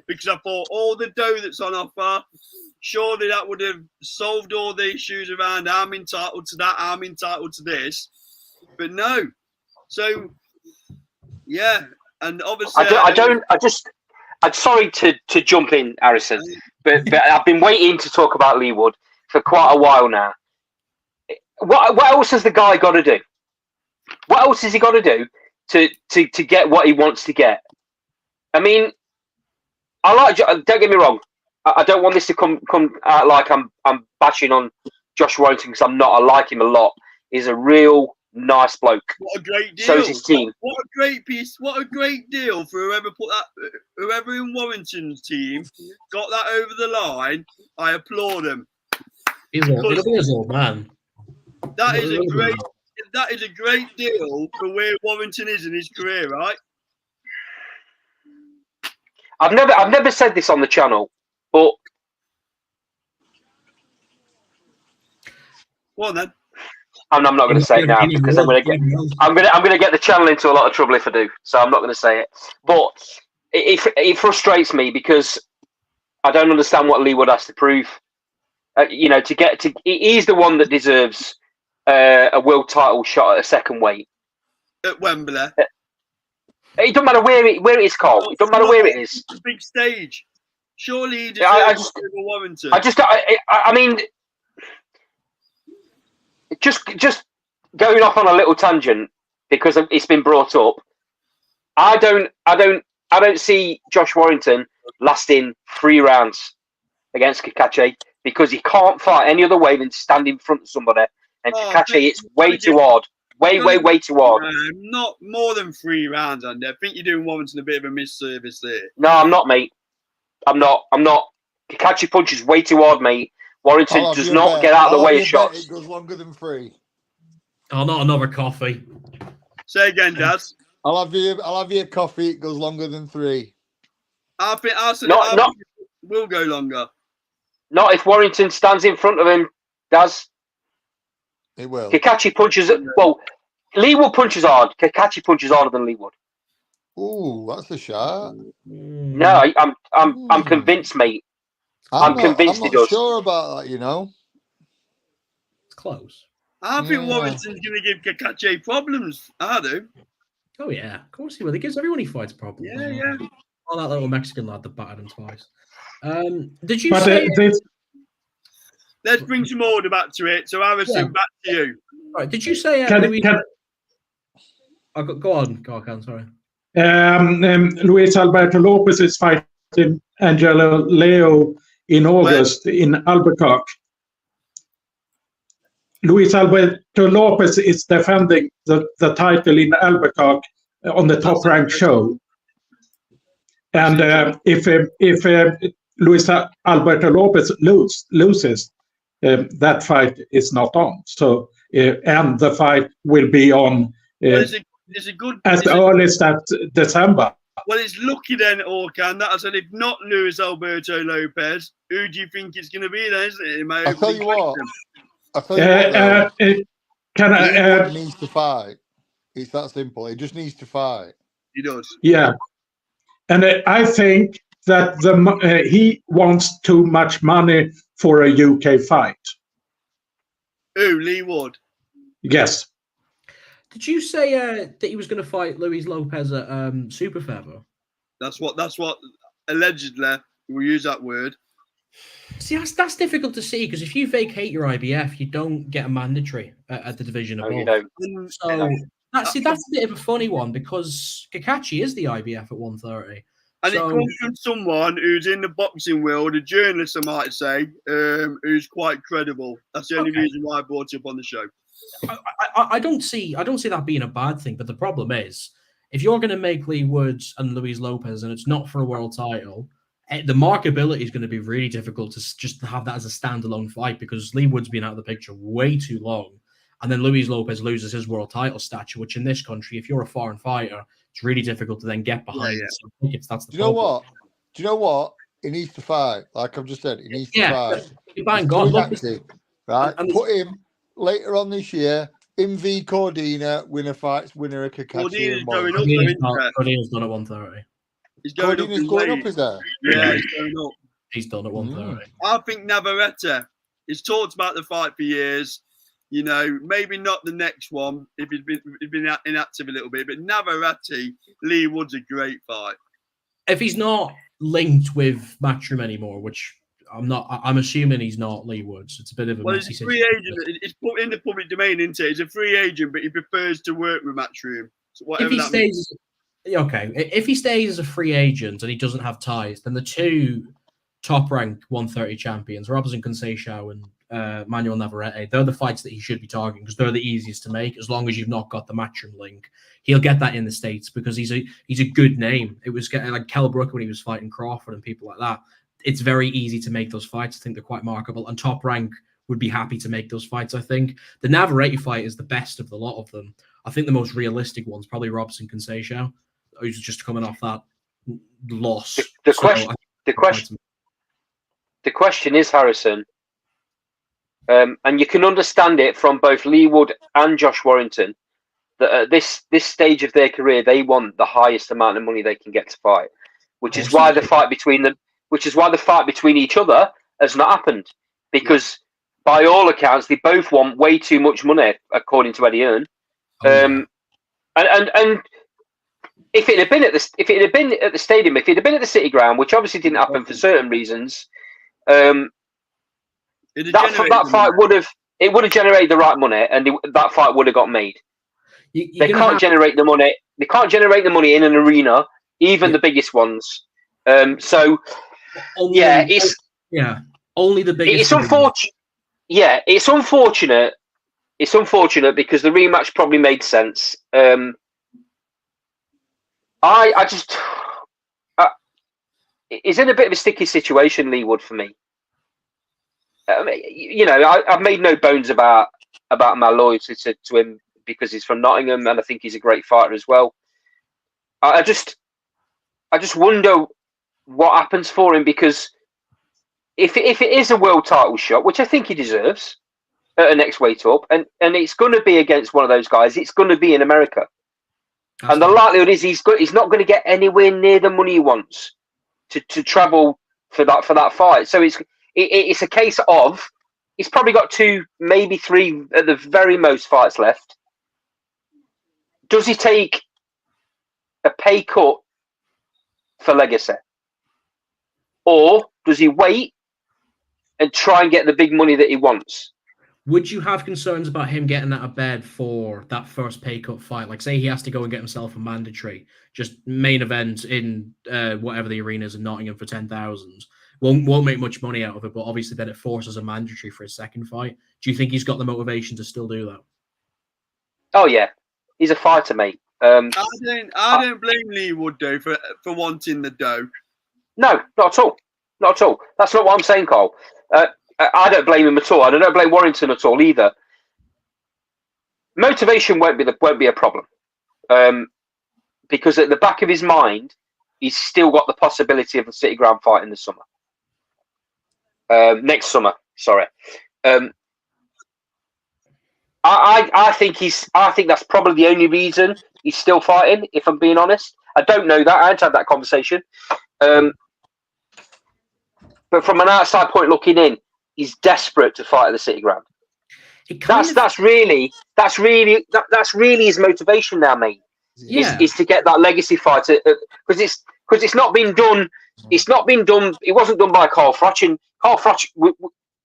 because I thought all the dough that's on offer, surely that would have solved all the issues around I'm entitled to that, I'm entitled to this. But no. So, yeah. And obviously... I'm sorry to jump in, Harrison, but I've been waiting to talk about Leigh Wood for quite a while now. What else has the guy got to do? What else has he got to do to get what he wants to get? I mean, don't get me wrong. I don't want this to come out like I'm bashing on Josh Warrington because I'm not. I like him a lot. He's a real nice bloke. What a great deal! So's his team. What a great piece! What a great deal for whoever in Warrington's team got that over the line. I applaud him. He's an old man. That is a great deal for where Warrington is in his career, right? I've never said this on the channel, but go on then. I'm not going to say it now because I'm going to get the channel into a lot of trouble if I do. So I'm not going to say it. But it frustrates me because I don't understand what Leigh Wood has to prove. He's the one that deserves a world title shot at a second weight at Wembley. It doesn't matter where it is, Carl. It doesn't matter where it is. It's a big stage. Surely he deserves Warrington. I mean, just going off on a little tangent because it's been brought up. I don't see Josh Warrington lasting 3 rounds against Kakachi because he can't fight any other way than stand in front of somebody. And Kakachi, it's way too hard. Way too hard. Not more than 3 rounds, Andy. I think you're doing Warrington a bit of a misservice there. No, I'm not, mate. I'm not. Kakachi punches way too hard, mate. Warrington does not get out of the way of shots. It goes longer than 3. Oh, not another coffee. Say again, Daz. I'll have you a coffee. It goes longer than 3. I think Will go longer. Not if Warrington stands in front of him. Does It will. Kakachi punches? Well, Leigh Wood punches hard. Kakachi punches harder than Leigh Wood. Ooh, that's a shot. No, I'm convinced, mate. I'm convinced I'm he not does. sure about that. You know. It's close. I think Warrington's going to give Kakachi problems. I do. Oh yeah, of course he will. He gives everyone he fights problems. Yeah. Oh, that little Mexican lad that battered him twice. Did you But say? Let's bring some order back to it. So, Harrison, back to you. Right, did you say? Can, go on, sorry. Luis Alberto Lopez is fighting Angelo Leo in August in Albuquerque. Luis Alberto Lopez is defending the title in Albuquerque on the top ranked show. And if Luis Alberto Lopez loses, that fight is not on. So and the fight will be on as early as December. Well, it's lucky then, Orkan, that I said if not Luis Alberto Lopez, who do you think it's going to be then? I'll tell you what. Needs to fight. It's that simple. He just needs to fight. He does. Yeah, and I think that he wants too much money for a UK fight. Who? Leigh Wood. Yes. Did you say that he was going to fight Luis Lopez at Super Feather? That's what allegedly. We'll use that word. See, that's difficult to see because if you vacate your IBF, you don't get a mandatory at the division above. You don't. So that's a bit of a funny one because Kakachi is the IBF at 130. And it comes from someone who's in the boxing world, a journalist, I might say, who's quite credible. That's the only reason why I brought it up on the show. I don't see that being a bad thing, but the problem is if you're going to make Leigh Wood and Luis Lopez and it's not for a world title, the marketability is going to be really difficult to just have that as a standalone fight because Leigh Wood's been out of the picture way too long. And then Luis Lopez loses his world title stature, which in this country, if you're a foreign fighter, it's really difficult to then get behind. Yeah. So I think that's the Do you know what? He needs to fight. Like I've just said, he needs to fight. Bang on, right? Put him later on this year in V Cordina, winner of Kakachi. Cordina's done at 130. He's going up, is there? Yeah, he's going up. He's done at 130. I think Navarrete, he's talked about the fight for years. You know, maybe not the next one if he's been inactive a little bit, but Navarrete, Leigh Wood's a great fight. If he's not linked with Matchroom anymore, which I'm assuming he's not Leigh Woods. It's a bit of a messy he's a free agent. It's put in the public domain, isn't it? He's a free agent, but he prefers to work with Matchroom. So if he stays, if he stays as a free agent and he doesn't have ties, then the two top-ranked 130 champions, Robinson Conceição and Manuel Navarrete, they're the fights that he should be targeting because they're the easiest to make as long as you've not got the Matchroom link. He'll get that in the States because he's a good name. It was getting like Kell Brook when he was fighting Crawford and people like that. It's very easy to make those fights. I think they're quite marketable, and Top Rank would be happy to make those fights. I think the Navarrete fight is the best of the lot of them. I think the most realistic one's probably Robinson Conceição, who's just coming off that loss. The question is, Harrison, and you can understand it from both Leigh Wood and Josh Warrington, that at this stage of their career, they want the highest amount of money they can get to fight, which is why the fight between them, which is why the fight between each other has not happened, because by all accounts, they both want way too much money, according to Eddie Hearn. And if it had been at the stadium, if it had been at the City Ground, which obviously didn't happen for certain reasons, that fight would have generated the right money, and that fight would have got made. They can't generate the money. They can't generate the money in an arena, even the biggest ones. Only the biggest. It's unfortunate. Yeah, it's unfortunate. It's unfortunate because the rematch probably made sense. He's in a bit of a sticky situation, Leigh Wood, for me. I've made no bones about my loyalty to him because he's from Nottingham, and I think he's a great fighter as well. I just wonder what happens for him, because if it is a world title shot, which I think he deserves at a next weight up, and it's going to be against one of those guys, it's going to be in America. That's And the fine. likelihood is he's not going to get anywhere near the money he wants to travel for that fight. So it's a case of he's probably got 2, maybe 3 at the very most fights left. Does he take a pay cut for legacy, or does he wait and try and get the big money that he wants? Would you have concerns about him getting out of bed for that first pay cut fight? Like, say he has to go and get himself a mandatory, just main event in whatever the arena is in Nottingham for 10,000. Won't make much money out of it, but obviously then it forces a mandatory for his second fight. Do you think he's got the motivation to still do that? Oh yeah, he's a fighter, mate. I don't blame Leigh Wood though for wanting the dough. No, not at all. Not at all. That's not what I'm saying, Carl. I don't blame him at all. I don't blame Warrington at all either. Motivation won't be a problem, because at the back of his mind, he's still got the possibility of a City Ground fight in the summer. Next summer, sorry. I think that's probably the only reason he's still fighting. If I'm being honest, I don't know that. I haven't had that conversation. But from an outside point looking in, he's desperate to fight at the City Ground. That's really his motivation now, mate. Yeah. Is to get that legacy fight because it's not been done. It's not been done. It wasn't done by Carl Froch, and Carl Froch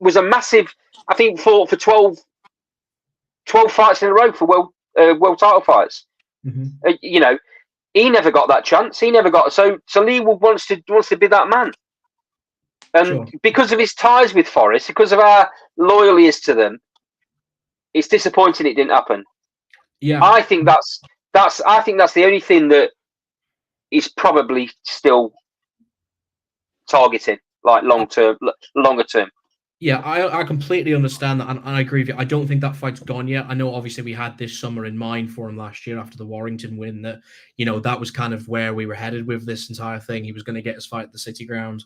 was a massive. I think for 12 fights in a row for world title fights. Mm-hmm. He never got that chance. He never got so Leigh Wood wants to be that man. And Sure. because of his ties with Forest, because of our loyalty is to them, it's disappointing it didn't happen. Yeah. I think that's the only thing that he's probably still targeting, like longer term. Yeah, I completely understand that, and I agree with you. I don't think that fight's gone yet. I know, obviously, we had this summer in mind for him last year after the Warrington win. That that was kind of where we were headed with this entire thing. He was going to get his fight at the City Ground,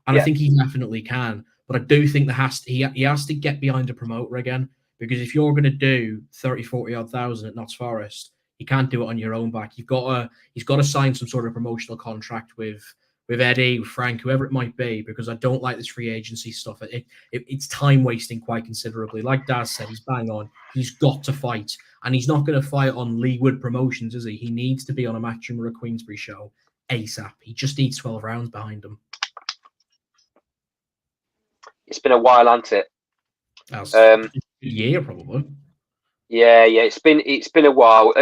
and I think he definitely can. But I do think he has to get behind a promoter again, because if you're going to do 30, 40 odd thousand at Notts Forest, you can't do it on your own back. He's got to sign some sort of promotional contract with Eddie, with Frank, whoever it might be, because I don't like this free agency stuff. It's time wasting quite considerably. Like Daz said, he's bang on. He's got to fight, and he's not going to fight on Leigh Wood Promotions, is he? He needs to be on a Matchroom or a Queensbury show ASAP. He just needs 12 rounds behind him. It's been a while, hasn't it? A year probably. Yeah. It's been a while,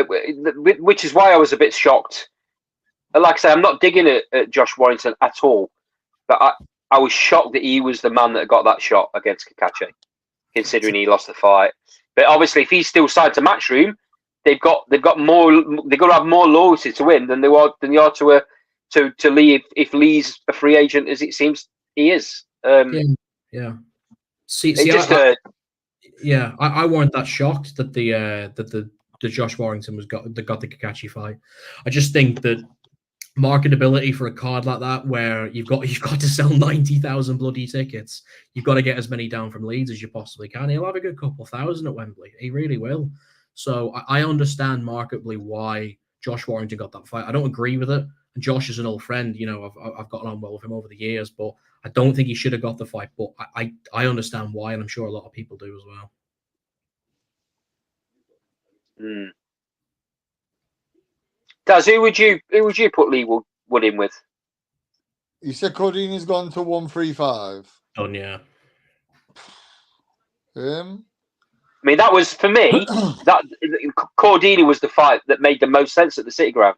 which is why I was a bit shocked. Like I say, I'm not digging at Josh Warrington at all, but I was shocked that he was the man that got that shot against Kakache, considering he lost the fight. But obviously, if he's still signed to Matchroom, they've got more. They've got to have more loyalty to him than they are to Leigh. If Leigh's a free agent, as it seems he is. Yeah. I weren't that shocked that the Josh Warrington got the Kakache fight. I just think that marketability for a card like that, where you've got to sell 90,000 bloody tickets, you've got to get as many down from Leeds as you possibly can. He'll have a good couple thousand at Wembley. He really will. So I understand marketably why Josh Warrington got that fight. I don't agree with it. And Josh is an old friend. I've gotten on well with him over the years, but I don't think he should have got the fight. But I understand why, and I'm sure a lot of people do as well. Daz, who would you put Leigh Wood in with? You said Cordini's gone to 135. Done, yeah. I mean, that was, for me, that Cordini was the fight that made the most sense at the City Ground.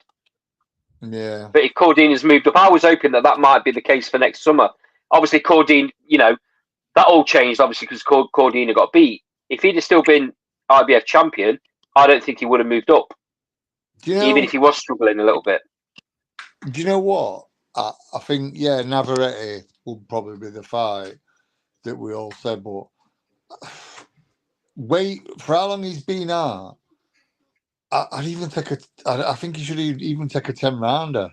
Yeah. But if Cordini's moved up, I was hoping that might be the case for next summer. Obviously, Cordini, that all changed, obviously, because Cordini got beat. If he'd have still been IBF champion, I don't think he would have moved up. Even if he was struggling a little bit. Do you know what? I think, Navarrete will probably be the fight that we all said, but wait for how long he's been out. I'd even I think he should even take a 10 rounder.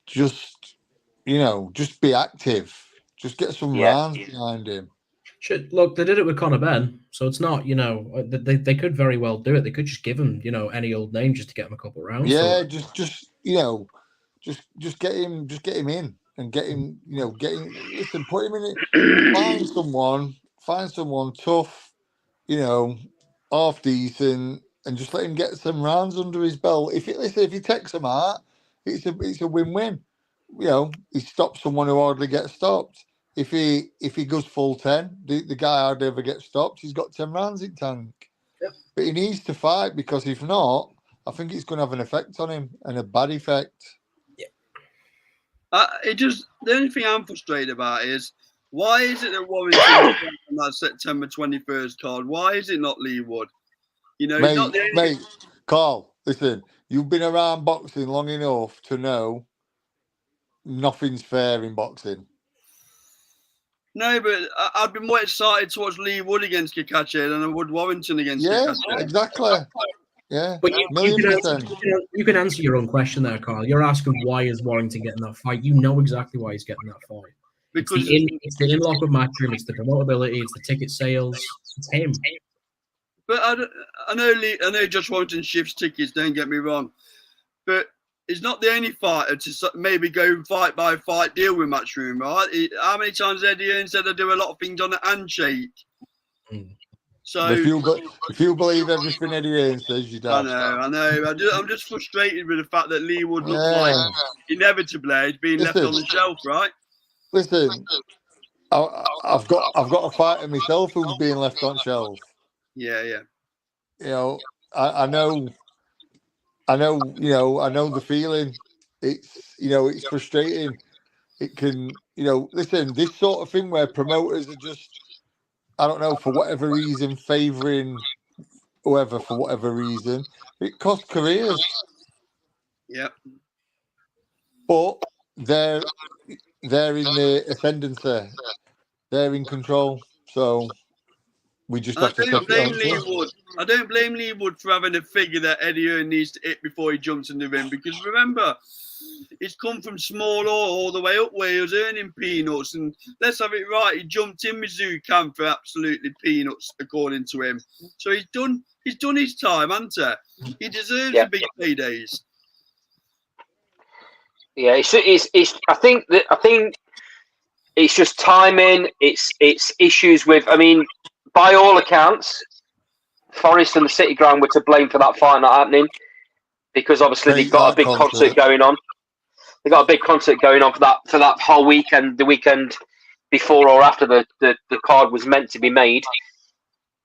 Just be active. Just get some Yeah. rounds behind him. Look, they did it with Conor Benn, so it's not, they could very well do it. They could just give him, any old name just to get him a couple of rounds. Yeah, just get him in and get him, listen, put him in it. Find someone tough, half decent, and just let him get some rounds under his belt. If he takes them out, it's a win-win. He stops someone who hardly gets stopped. If he goes full 10, the guy hardly ever gets stopped. He's got 10 rounds in tank. Yep. But he needs to fight, because if not, I think it's going to have an effect on him, and a bad effect. Yeah. The only thing I'm frustrated about is, why is it that Warrington on that September 21st card? Why is it not Leigh Wood? Mate, Carl, listen, you've been around boxing long enough to know nothing's fair in boxing. No, but I'd be more excited to watch Leigh Wood against Kakache than I would Warrington against Kakache. Exactly. Yeah, But you can answer your own question there, Carl. You're asking, why is Warrington getting that fight? You know exactly why he's getting that fight. Because it's the in-lock with Matchroom, it's the promotability, it's the ticket sales, it's him. But I know Josh Warrington shifts tickets, don't get me wrong. But he's not the only fighter to maybe go fight by fight deal with Matchroom, right? How many times Eddie Hearn said I do a lot of things on the handshake? Mm. So if you believe everything Eddie Hearn says, you don't. I know. I'm just frustrated with the fact that Leigh Wood looks like inevitably he's being left on the shelf, right? Listen, I've got a fighter myself who's being left on shelf. Yeah. I know. I know the feeling. It's frustrating. It can, listen, this sort of thing where promoters are just, I don't know, for whatever reason, favouring whoever for whatever reason, it costs careers. Yep. But they're in the ascendancy. They're in control. So we just have to take it on. I don't blame Leigh Wood for having a figure that Eddie Hearn needs to hit before he jumps in the ring, because remember, it's come from small all the way up where he was earning peanuts, and let's have it right, he jumped in Mizzou camp for absolutely peanuts, according to him. So he's done his time, hasn't he? He deserves the big paydays. Yeah, it's I think it's just timing, it's issues with, I mean, by all accounts, Forest and the City Ground were to blame for that fight not happening, because obviously they've got a big concert going on. They got a big concert going on for that whole weekend, the weekend before or after the card was meant to be made.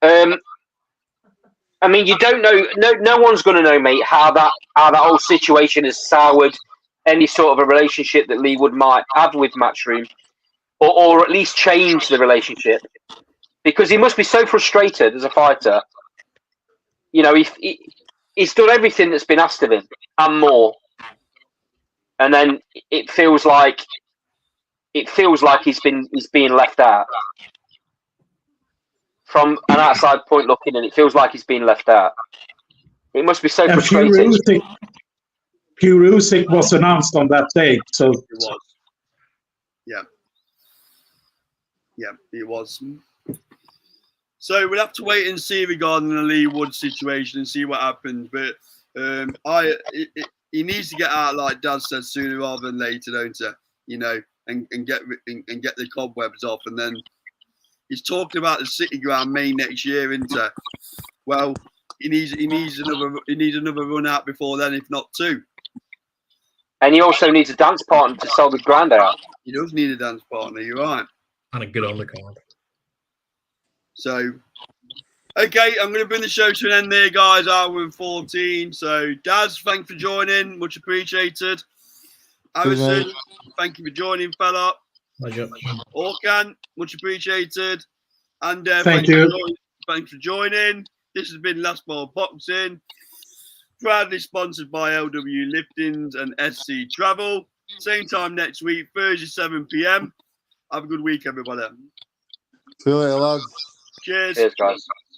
I mean, you don't know. No one's going to know, mate, how that whole situation has soured any sort of a relationship that Leigh Wood might have with Matchroom, or at least change the relationship, because he must be so frustrated as a fighter. He's done everything that's been asked of him and more. And then it feels like he's being left out. From an outside point looking in, it feels like he's being left out. It must be so frustrating. Usyk was announced on that date, so it was. Yeah, it was. So we'll have to wait and see regarding the Leigh Wood situation and see what happens. But he needs to get out, like Dad said, sooner rather than later, don't he? And get the cobwebs off. And then he's talking about the City Ground May next year, isn't he? Well, he needs another run out before then, if not two. And he also needs a dance partner to sell the ground out. He does need a dance partner. You're right. And a good undercard. So, okay, I'm going to bring the show to an end there, guys. Hour and 14. So, Daz, thanks for joining. Much appreciated. Harrison, thank you for joining, fella. Pleasure. Orkan, much appreciated. And thank you. Thanks for joining. This has been Last Ball Boxing. Proudly sponsored by LW Liftings and SC Travel. Same time next week, Thursday, 7 p.m. Have a good week, everybody. See you later, lads. Cheers, guys.